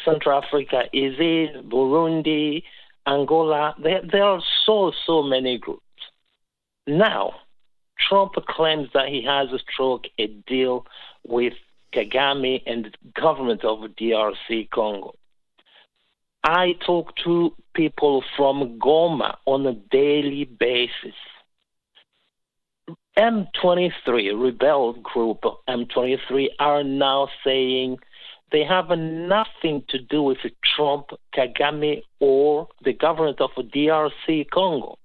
Central Africa is in, Burundi, Angola. There are so many groups. Now, Trump claims that he has struck a deal with Kagame and the government of DRC Congo. I talk to people from Goma on a daily basis. M23, rebel group M23, are now saying they have nothing to do with Trump, Kagame, or the government of DRC Congo.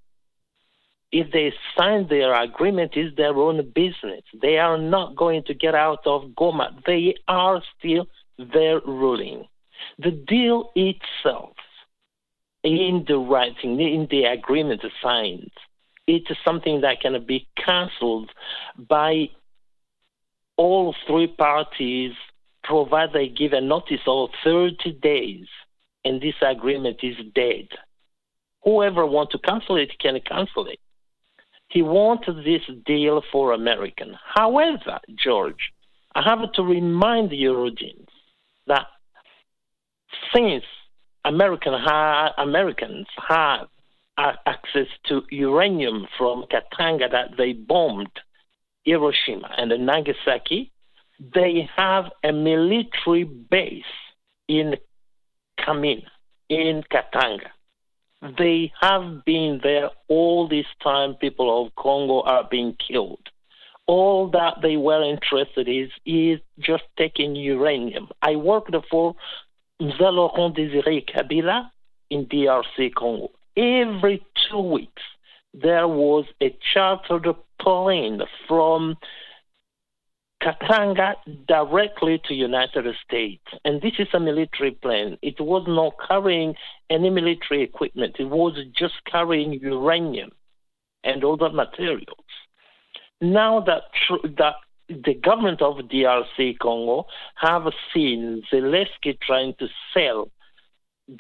If they sign their agreement, it's their own business. They are not going to get out of Goma. They are still there ruling. The deal itself, in the writing, in the agreement signed, it's something that can be cancelled by all three parties, provided they give a notice of 30 days, and this agreement is dead. Whoever wants to cancel it can cancel it. He wants this deal for American. However, George, I have to remind the audience that since Americans have access to uranium from Katanga that they bombed Hiroshima and Nagasaki, they have a military base in Kamina, in Katanga. They have been there all this time. People of Congo are being killed. All that they were interested in is just taking uranium. I worked for Laurent Désiré Kabila in DRC Congo. Every 2 weeks, there was a chartered plane from Katanga directly to United States. And this is a military plane. It was not carrying any military equipment. It was just carrying uranium and other materials. Now that the government of DRC Congo have seen Zelensky trying to sell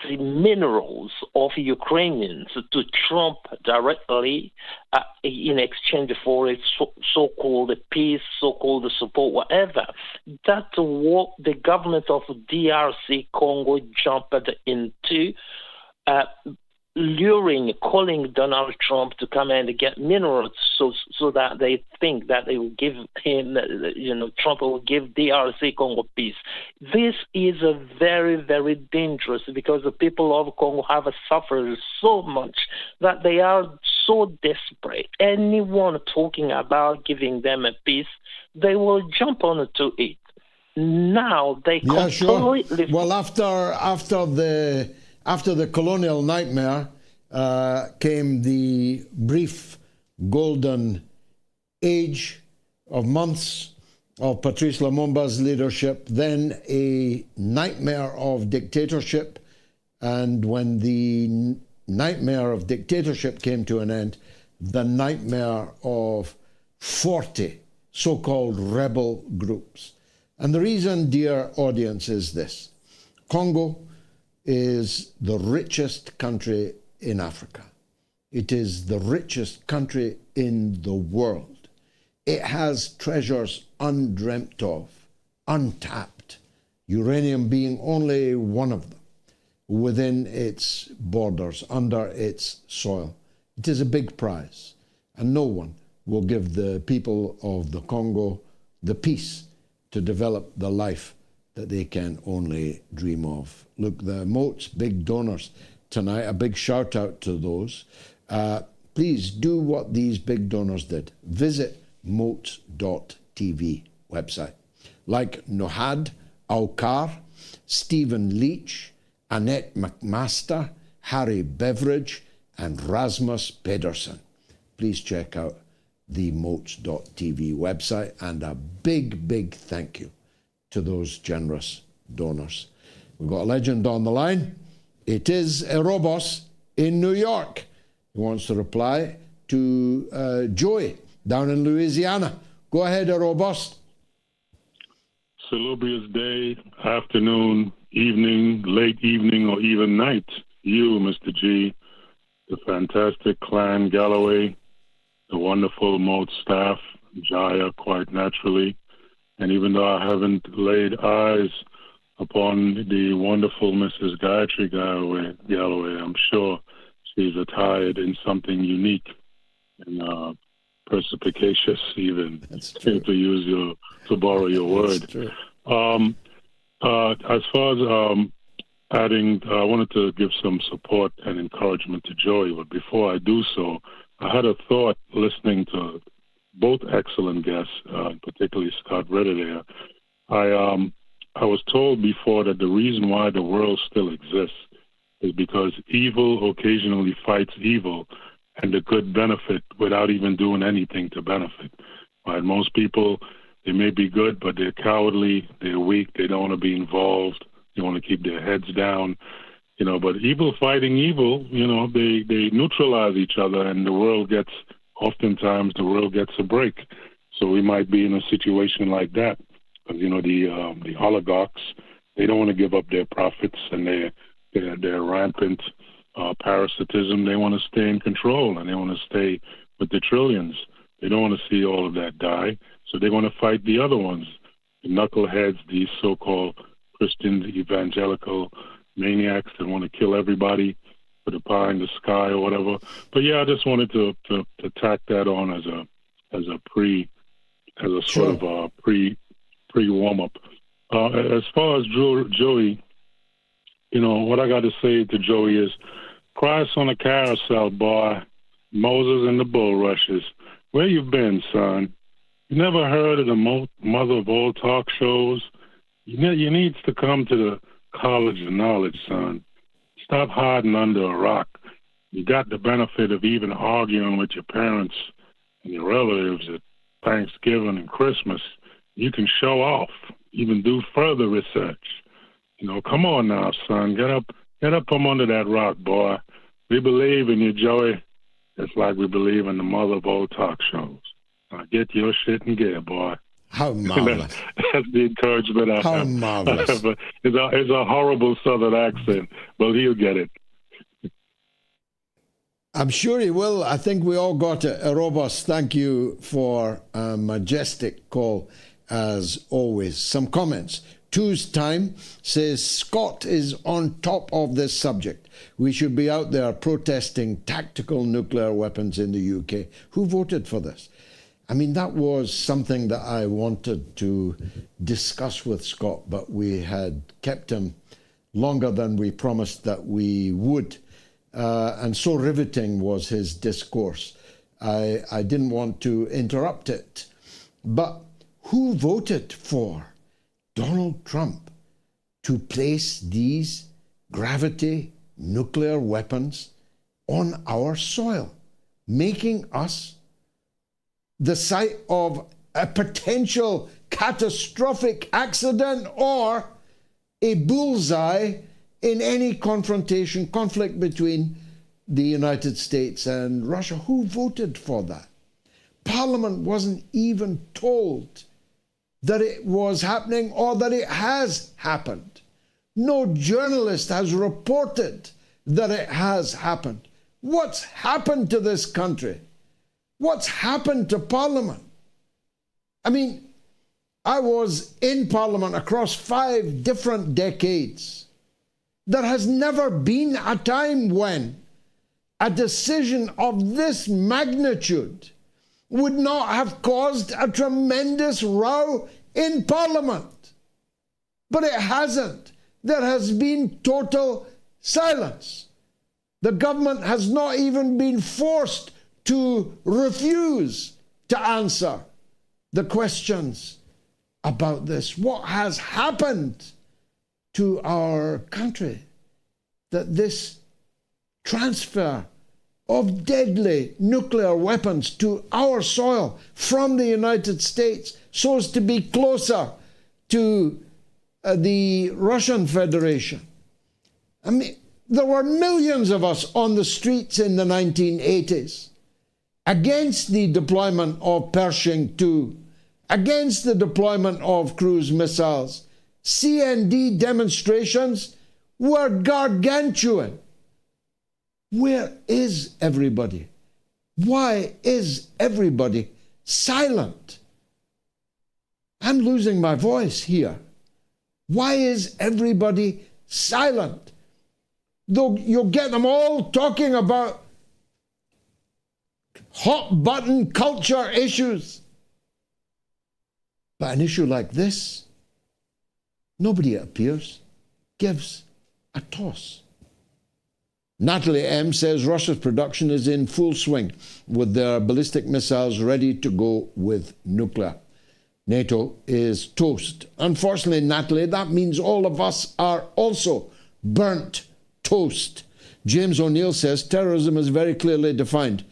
the minerals of Ukrainians to Trump directly in exchange for its so-called peace, so-called support, whatever. That's what the government of DRC Congo jumped into, calling Donald Trump to come and get minerals so that they think that they will give him, Trump will give DRC Congo peace. This is a very, very dangerous because the people of Congo have suffered so much that they are so desperate. Anyone talking about giving them a peace, they will jump onto it. Now they completely... Sure. Well, after the colonial nightmare came the brief golden age of months of Patrice Lumumba's leadership, then a nightmare of dictatorship. And when the nightmare of dictatorship came to an end, the nightmare of 40 so-called rebel groups. And the reason, dear audience, is this. Congo is the richest country in Africa. It is the richest country in the world. It has treasures undreamt of, untapped, uranium being only one of them, within its borders, under its soil. It is a big prize, and no one will give the people of the Congo the peace to develop the life that they can only dream of. Look, the MOATS, big donors tonight, a big shout out to those. Please do what these big donors did. Visit MOATS.tv website. Like Nohad Aukar, Stephen Leach, Annette McMaster, Harry Beveridge, and Rasmus Pedersen. Please check out the MOATS.tv website, and a big, big thank you to those generous donors. We've got a legend on the line. It is Erobos in New York. He wants to reply to Joey down in Louisiana. Go ahead, Erobos. Salubrious day, afternoon, evening, late evening, or even night. You, Mr. G, the fantastic clan Galloway, the wonderful MOATS staff, Jaya quite naturally. And even though I haven't laid eyes upon the wonderful Mrs. Gayatri Galloway, I'm sure she's attired in something unique. And perspicacious, even to borrow your word. As far as adding, I wanted to give some support and encouragement to Joey, but before I do so, I had a thought listening to both excellent guests, particularly Scott Ritter there. I was told before that the reason why the world still exists is because evil occasionally fights evil, and the good benefit without even doing anything to benefit. Right? Most people, they may be good, but they're cowardly, they're weak, they don't want to be involved, they want to keep their heads down. But evil fighting evil, they neutralize each other, and oftentimes the world gets a break. So we might be in a situation like that. Because, the oligarchs, they don't want to give up their profits and their rampant parasitism. They want to stay in control, and they want to stay with the trillions. They don't want to see all of that die, so they want to fight the other ones, the knuckleheads, these so-called Christian evangelical maniacs that want to kill everybody for the pie in the sky or whatever. But yeah, I just wanted to tack that on as a sort of pre warm up. As far as Joey, what I got to say to Joey is, Christ on a carousel, boy, Moses and the bulrushes. Where you been, son? You never heard of the mother of all talk shows? You needs to come to the college of knowledge, son. Stop hiding under a rock. You got the benefit of even arguing with your parents and your relatives at Thanksgiving and Christmas. You can show off, even do further research. Come on now, son. Get up from under that rock, boy. We believe in you, Joey. It's like we believe in the mother of all talk shows. Now get your shit in gear, boy. How marvelous. That's the encouragement I have. How marvelous. It's a horrible southern accent, but he'll get it. I'm sure he will. I think we all got it. Robust, thank you for a majestic call, as always. Some comments. Two's Time says, Scott is on top of this subject. We should be out there protesting tactical nuclear weapons in the UK. Who voted for this? I mean, that was something that I wanted to discuss with Scott, but we had kept him longer than we promised that we would. And so riveting was his discourse. I didn't want to interrupt it. But who voted for Donald Trump to place these gravity nuclear weapons on our soil, making us the site of a potential catastrophic accident or a bullseye in any conflict between the United States and Russia? Who voted for that? Parliament wasn't even told that it was happening or that it has happened. No journalist has reported that it has happened. What's happened to this country? What's happened to Parliament? I mean, I was in Parliament across 5 different decades. There has never been a time when a decision of this magnitude would not have caused a tremendous row in Parliament. But it hasn't. There has been total silence. The government has not even been forced to refuse to answer the questions about this. What has happened to our country that this transfer of deadly nuclear weapons to our soil from the United States so as to be closer to the Russian Federation? I mean, there were millions of us on the streets in the 1980s against the deployment of Pershing II, against the deployment of cruise missiles. CND demonstrations were gargantuan. Where is everybody? Why is everybody silent? I'm losing my voice here. Why is everybody silent? Though you'll get them all talking about hot button culture issues. But an issue like this, nobody, it appears, gives a toss. Natalie M. says Russia's production is in full swing with their ballistic missiles ready to go with nuclear. NATO is toast. Unfortunately, Natalie, that means all of us are also burnt toast. James O'Neill says terrorism is very clearly defined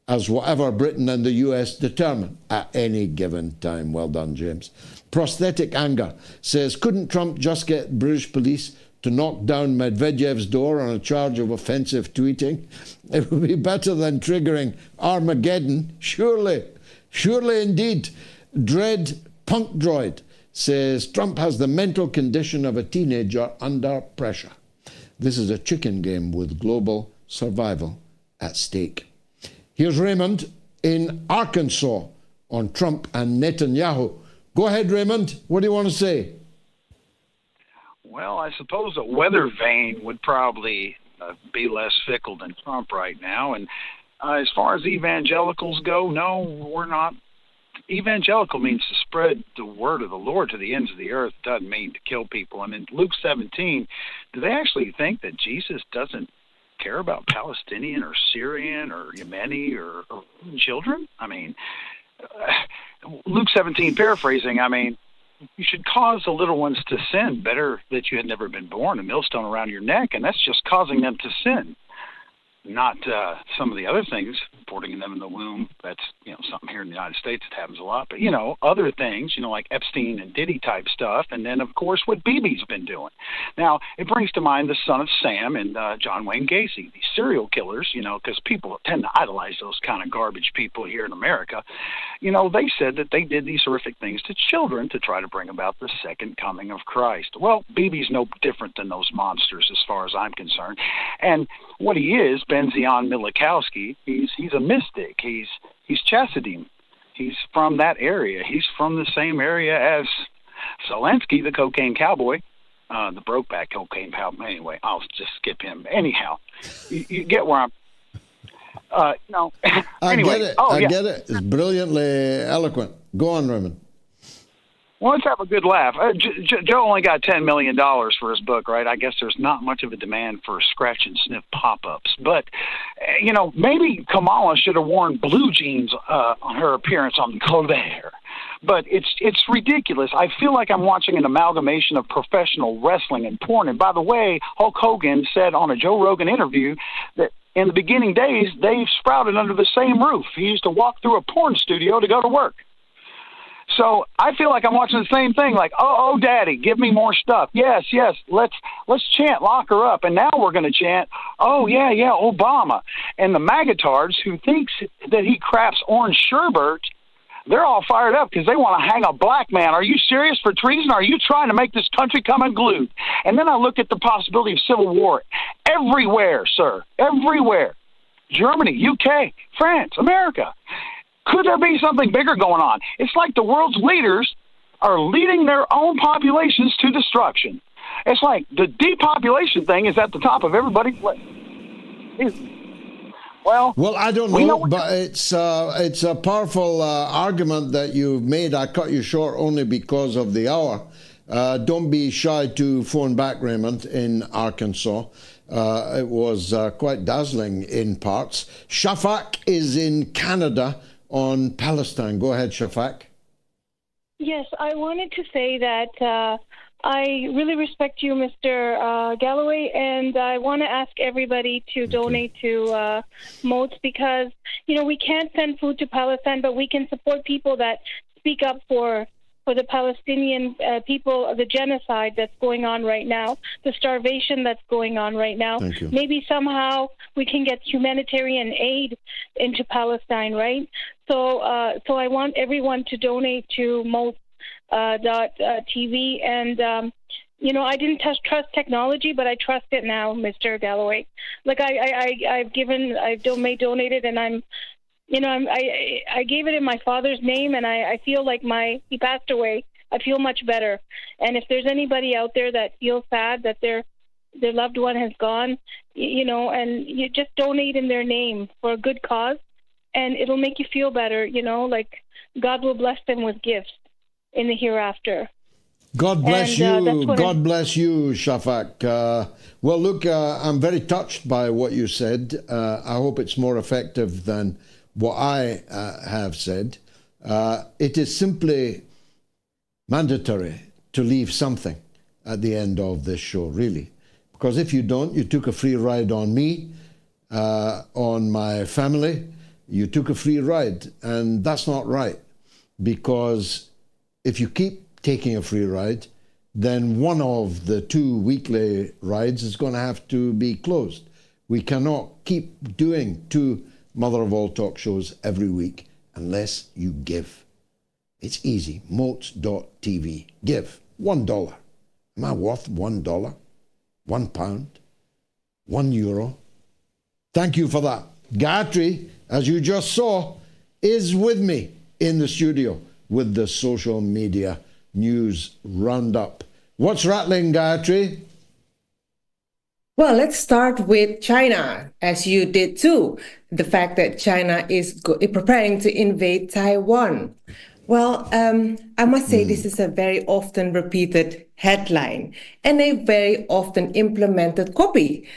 as whatever Britain and the US determine at any given time. Well done, James. Prosthetic Anger says, couldn't Trump just get British police to knock down Medvedev's door on a charge of offensive tweeting? It would be better than triggering Armageddon. Surely indeed. Dread Punk Droid says, Trump has the mental condition of a teenager under pressure. This is a chicken game with global survival at stake. Here's Raymond in Arkansas on Trump and Netanyahu. Go ahead, Raymond. What do you want to say? Well, I suppose a weather vane would probably be less fickle than Trump right now. And as far as evangelicals go, no, we're not. Evangelical means to spread the word of the Lord to the ends of the earth. It doesn't mean to kill people. And in Luke 17, do they actually think that Jesus doesn't care about Palestinian or Syrian or Yemeni or children? I mean, Luke 17, paraphrasing, I mean, you should cause the little ones to sin. Better that you had never been born, a millstone around your neck, and that's just causing them to sin. Not some of the other things, supporting them in the womb. That's, something here in the United States that happens a lot. But, other things, like Epstein and Diddy type stuff. And then, of course, what Bibi's been doing. Now, it brings to mind the son of Sam and John Wayne Gacy, these serial killers, because people tend to idolize those kind of garbage people here in America. They said that they did these horrific things to children to try to bring about the second coming of Christ. Well, Bibi's no different than those monsters as far as I'm concerned. And what he is, Benzion Milikowski, he's a mystic. He's Chassidim. He's from that area. He's from the same area as Zelensky, the cocaine cowboy, the Brokeback cocaine cowboy. Anyway, I'll just skip him. Anyhow, you get where I'm. No. Anyway, I get it. It's brilliantly eloquent. Go on, Raymond. Well, let's have a good laugh. Joe only got $10 million for his book, right? I guess there's not much of a demand for scratch and sniff pop-ups. But, maybe Kamala should have worn blue jeans on her appearance on Colbert. But it's ridiculous. I feel like I'm watching an amalgamation of professional wrestling and porn. And by the way, Hulk Hogan said on a Joe Rogan interview that in the beginning days, they sprouted under the same roof. He used to walk through a porn studio to go to work. So I feel like I'm watching the same thing, like, oh, Daddy, give me more stuff. Yes, let's chant, lock her up. And now we're going to chant, oh, yeah, Obama. And the magatards who thinks that he craps orange sherbet, they're all fired up because they want to hang a black man. Are you serious for treason? Are you trying to make this country come unglued? And then I look at the possibility of civil war everywhere, sir, everywhere. Germany, UK, France, America. Could there be something bigger going on? It's like the world's leaders are leading their own populations to destruction. It's like the depopulation thing is at the top of everybody's list. Well, I don't know, but it's a powerful argument that you've made. I cut you short only because of the hour. Don't be shy to phone back, Raymond, in Arkansas. It was quite dazzling in parts. Shafak is in Canada on Palestine. Go ahead, Shafak. Yes, I wanted to say that I really respect you, Mr. Galloway, and I want to ask everybody to donate to MOATS because, we can't send food to Palestine, but we can support people that speak up for the Palestinian people, the genocide that's going on right now, the starvation that's going on right now. Maybe somehow we can get humanitarian aid into Palestine, right? So I want everyone to donate to MOATS.tv. And, I didn't trust technology, but I trust it now, Mr. Galloway. Like I've donated, and I gave it in my father's name, and I feel like he passed away. I feel much better. And if there's anybody out there that feels sad that their loved one has gone, and you just donate in their name for a good cause. and it'll make you feel better, like God will bless them with gifts in the hereafter. God bless And, you. God bless you, Shafak. Well, look, I'm very touched by what you said. I hope it's more effective than what I have said. It is simply mandatory to leave something at the end of this show, really. Because if you don't, you took a free ride on me, on my family. You took a free ride, and that's not right. Because if you keep taking a free ride, then one of the 2 weekly rides is going to have to be closed. We cannot keep doing 2 Mother of All talk shows every week unless you give. It's easy. MOATS.tv. Give $1. Am I worth $1? £1? €1? Thank you for that. Gayatri, as you just saw, is with me in the studio with the social media news roundup. What's rattling, Gayatri? Well, let's start with China, as you did too. The fact that China is preparing to invade Taiwan. Well, I must say this is a very often repeated headline and a very often implemented copy.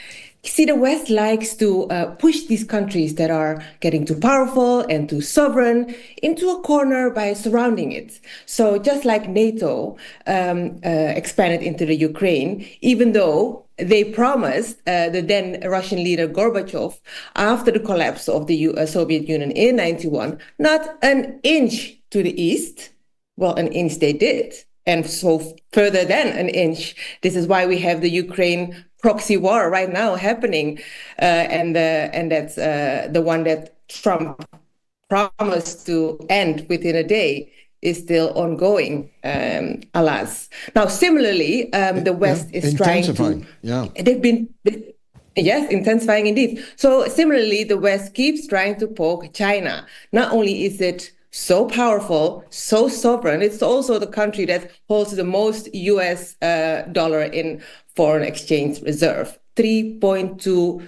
See, the West likes to push these countries that are getting too powerful and too sovereign into a corner by surrounding it. So just like NATO expanded into the Ukraine, even though they promised the then Russian leader Gorbachev, after the collapse of the Soviet Union in 1991, not an inch to the east. Well, an inch they did. And so further than an inch. This is why we have the Ukraine proxy war right now happening. And that's the one that Trump promised to end within a day is still ongoing, alas. Now, similarly, the West is trying to... They've been... Yes, intensifying indeed. So similarly, the West keeps trying to poke China. Not only is it so powerful, so sovereign, it's also the country that holds the most US dollar in foreign exchange reserve, $3.2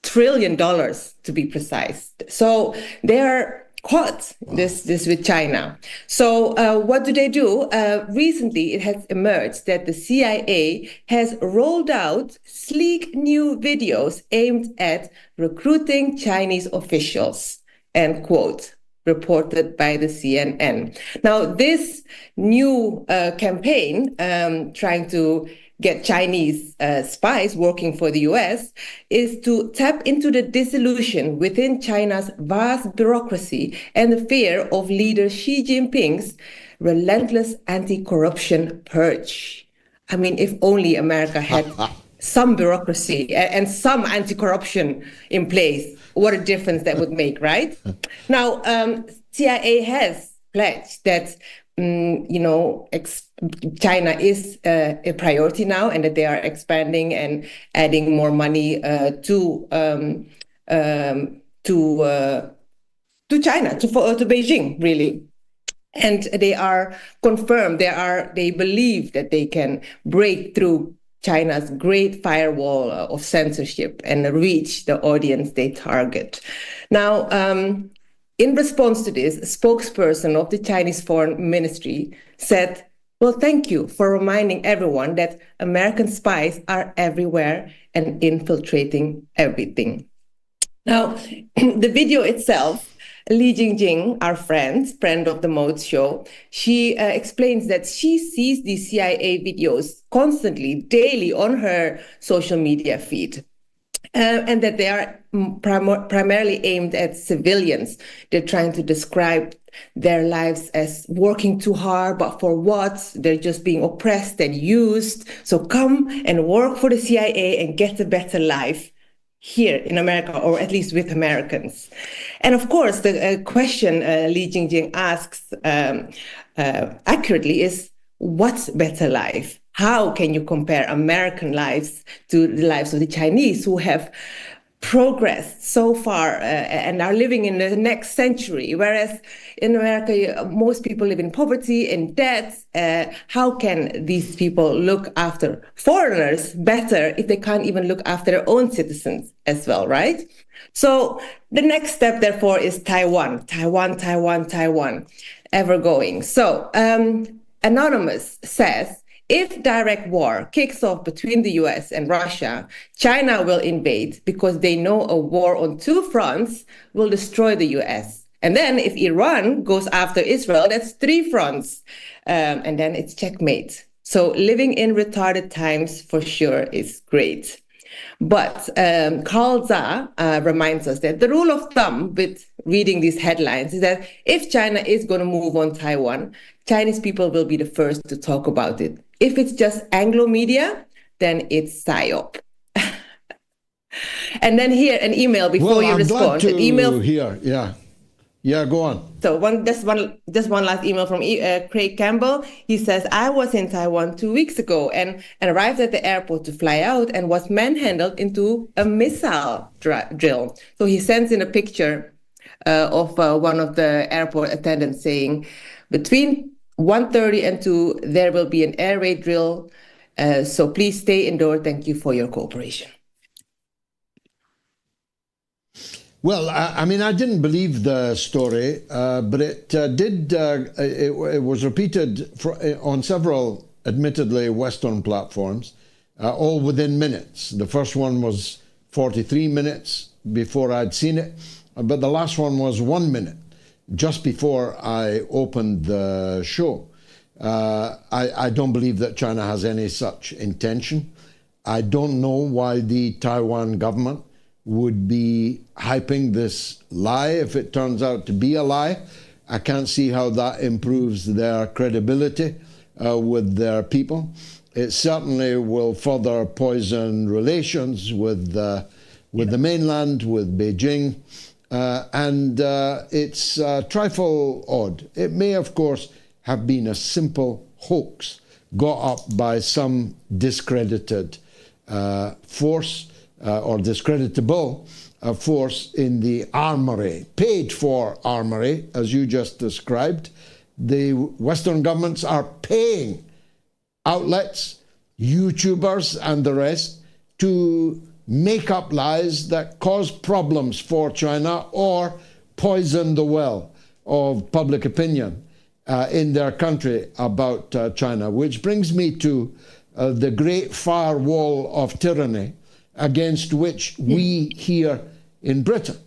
trillion to be precise. So they are caught this with China. So what do? Recently, it has emerged that the CIA has rolled out sleek new videos aimed at recruiting Chinese officials, end quote, reported by the CNN. Now, this new campaign trying to get Chinese spies working for the US is to tap into the disillusion within China's vast bureaucracy and the fear of leader Xi Jinping's relentless anti-corruption purge. I mean, if only America had some bureaucracy and some anti-corruption in place, what a difference that would make, right? Now, CIA has pledged that, China is a priority now, and that they are expanding and adding more money to China, to Beijing, really. And they are confirmed. They believe that they can break through China's great firewall of censorship and reach the audience they target. Now, in response to this, a spokesperson of the Chinese Foreign Ministry said, well, thank you for reminding everyone that American spies are everywhere and infiltrating everything. Now, the video itself, Li Jingjing, our friend of the MOATS show, she explains that she sees these CIA videos constantly, daily on her social media feed. And that they are primarily aimed at civilians. They're trying to describe their lives as working too hard, but for what? They're just being oppressed and used. So come and work for the CIA and get a better life here in America, or at least with Americans. And of course, the question Li Jingjing asks accurately is, what's better life? How can you compare American lives to the lives of the Chinese, who have progressed so far and are living in the next century, whereas in America, most people live in poverty, in debt. How can these people look after foreigners better if they can't even look after their own citizens as well, right? So the next step, therefore, is Taiwan, ever going. So Anonymous says, if direct war kicks off between the US and Russia, China will invade because they know a war on two fronts will destroy the US. And then if Iran goes after Israel, that's three fronts. And then it's checkmate. So living in retarded times for sure is great. But Carl Za reminds us that the rule of thumb with reading these headlines is that if China is going to move on Taiwan, Chinese people will be the first to talk about it. If it's just Anglo media, then it's PSYOP. And then here, an email before you respond. An email here, yeah, go on. So just one last email from Craig Campbell. He says, I was in Taiwan 2 weeks ago and arrived at the airport to fly out and was manhandled into a missile drill. So he sends in a picture of one of the airport attendants saying, between 1:30 and 2, there will be an air raid drill. So please stay indoors. Thank you for your cooperation. Well, I mean, I didn't believe the story, but it it was repeated on several, admittedly, Western platforms, all within minutes. The first one was 43 minutes before I'd seen it, but the last one was 1 minute, just before I opened the show. I don't believe that China has any such intention. I don't know why the Taiwan government would be hyping this lie if it turns out to be a lie. I can't see how that improves their credibility with their people. It certainly will further poison relations with the mainland, with Beijing, and it's a trifle odd. It may, of course, have been a simple hoax got up by some discredited force or discreditable force in the armory, paid for armory, as you just described. The Western governments are paying outlets, YouTubers and the rest to make up lies that cause problems for China or poison the well of public opinion in their country about China, which brings me to the great firewall of tyranny against which we here in Britain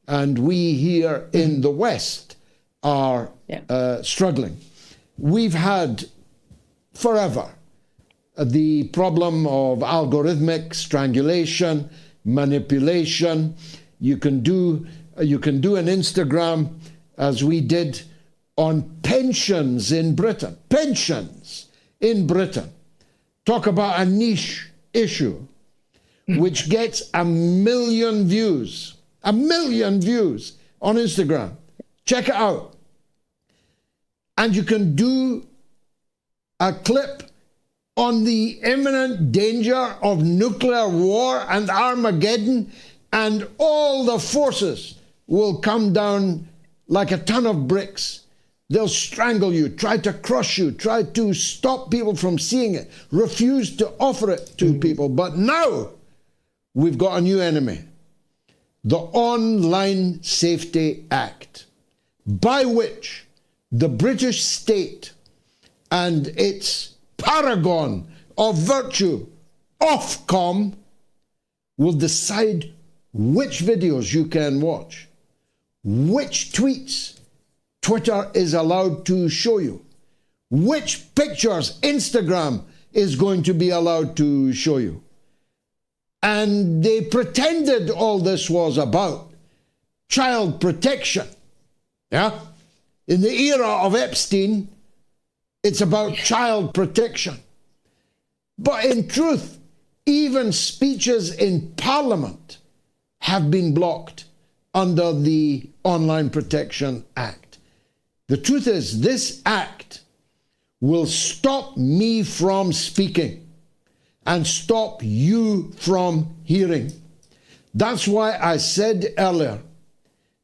and we here in the West are struggling. We've had forever the problem of algorithmic strangulation, manipulation. You can do an Instagram, as we did, on pensions in Britain. Pensions in Britain. Talk about a niche issue, which gets 1 million views. 1 million views on Instagram. Check it out. And you can do a clip on the imminent danger of nuclear war and Armageddon, and all the forces will come down like a ton of bricks. They'll strangle you, try to crush you, try to stop people from seeing it, refuse to offer it to people. But now we've got a new enemy, the Online Safety Act, by which the British state and its paragon of virtue, Ofcom, will decide which videos you can watch, which tweets Twitter is allowed to show you, which pictures Instagram is going to be allowed to show you. And they pretended all this was about child protection. Yeah? In the era of Epstein, it's about child protection. But in truth, even speeches in Parliament have been blocked under the Online Protection Act. The truth is, this act will stop me from speaking and stop you from hearing. That's why I said earlier,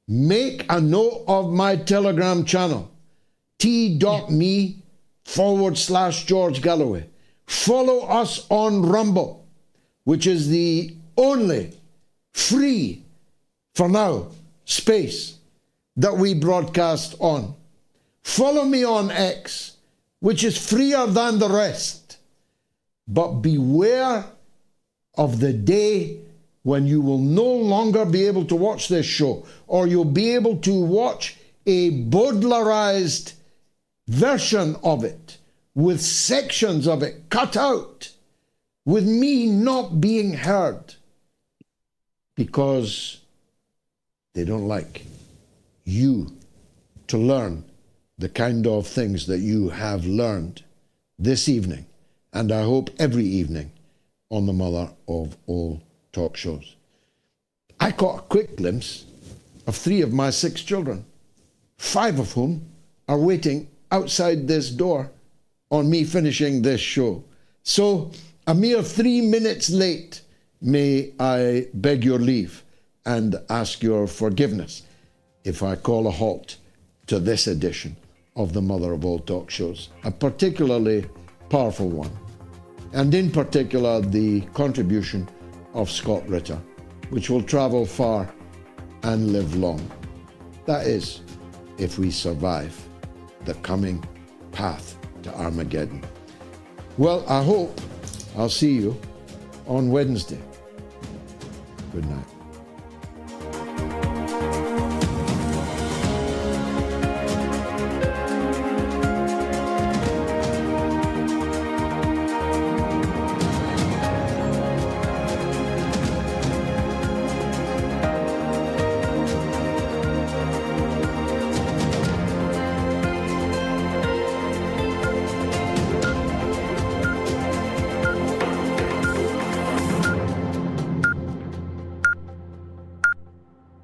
make a note of my Telegram channel, t.me/George Galloway. Follow us on Rumble, which is the only free, for now, space that we broadcast on. Follow me on X, which is freer than the rest. But beware of the day when you will no longer be able to watch this show, or you'll be able to watch a Baudelaireized version of it, with sections of it cut out, with me not being heard, because they don't like you to learn the kind of things that you have learned this evening, and I hope every evening, on the mother of all talk shows. I caught a quick glimpse of 3 of my 6 children, 5 of whom are waiting outside this door on me finishing this show. So, a mere 3 minutes late, may I beg your leave and ask your forgiveness if I call a halt to this edition of the Mother of All Talk Shows, a particularly powerful one, and in particular the contribution of Scott Ritter, which will travel far and live long. That is, if we survive the coming path to Armageddon. Well, I hope I'll see you on Wednesday. Good night.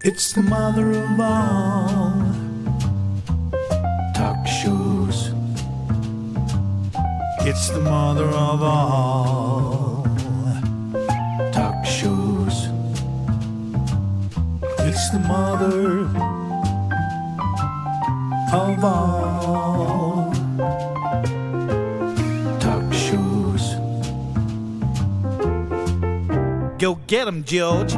It's the mother of all talk shows. It's the mother of all talk shows. It's the mother of all talk shows. Go get 'em, George.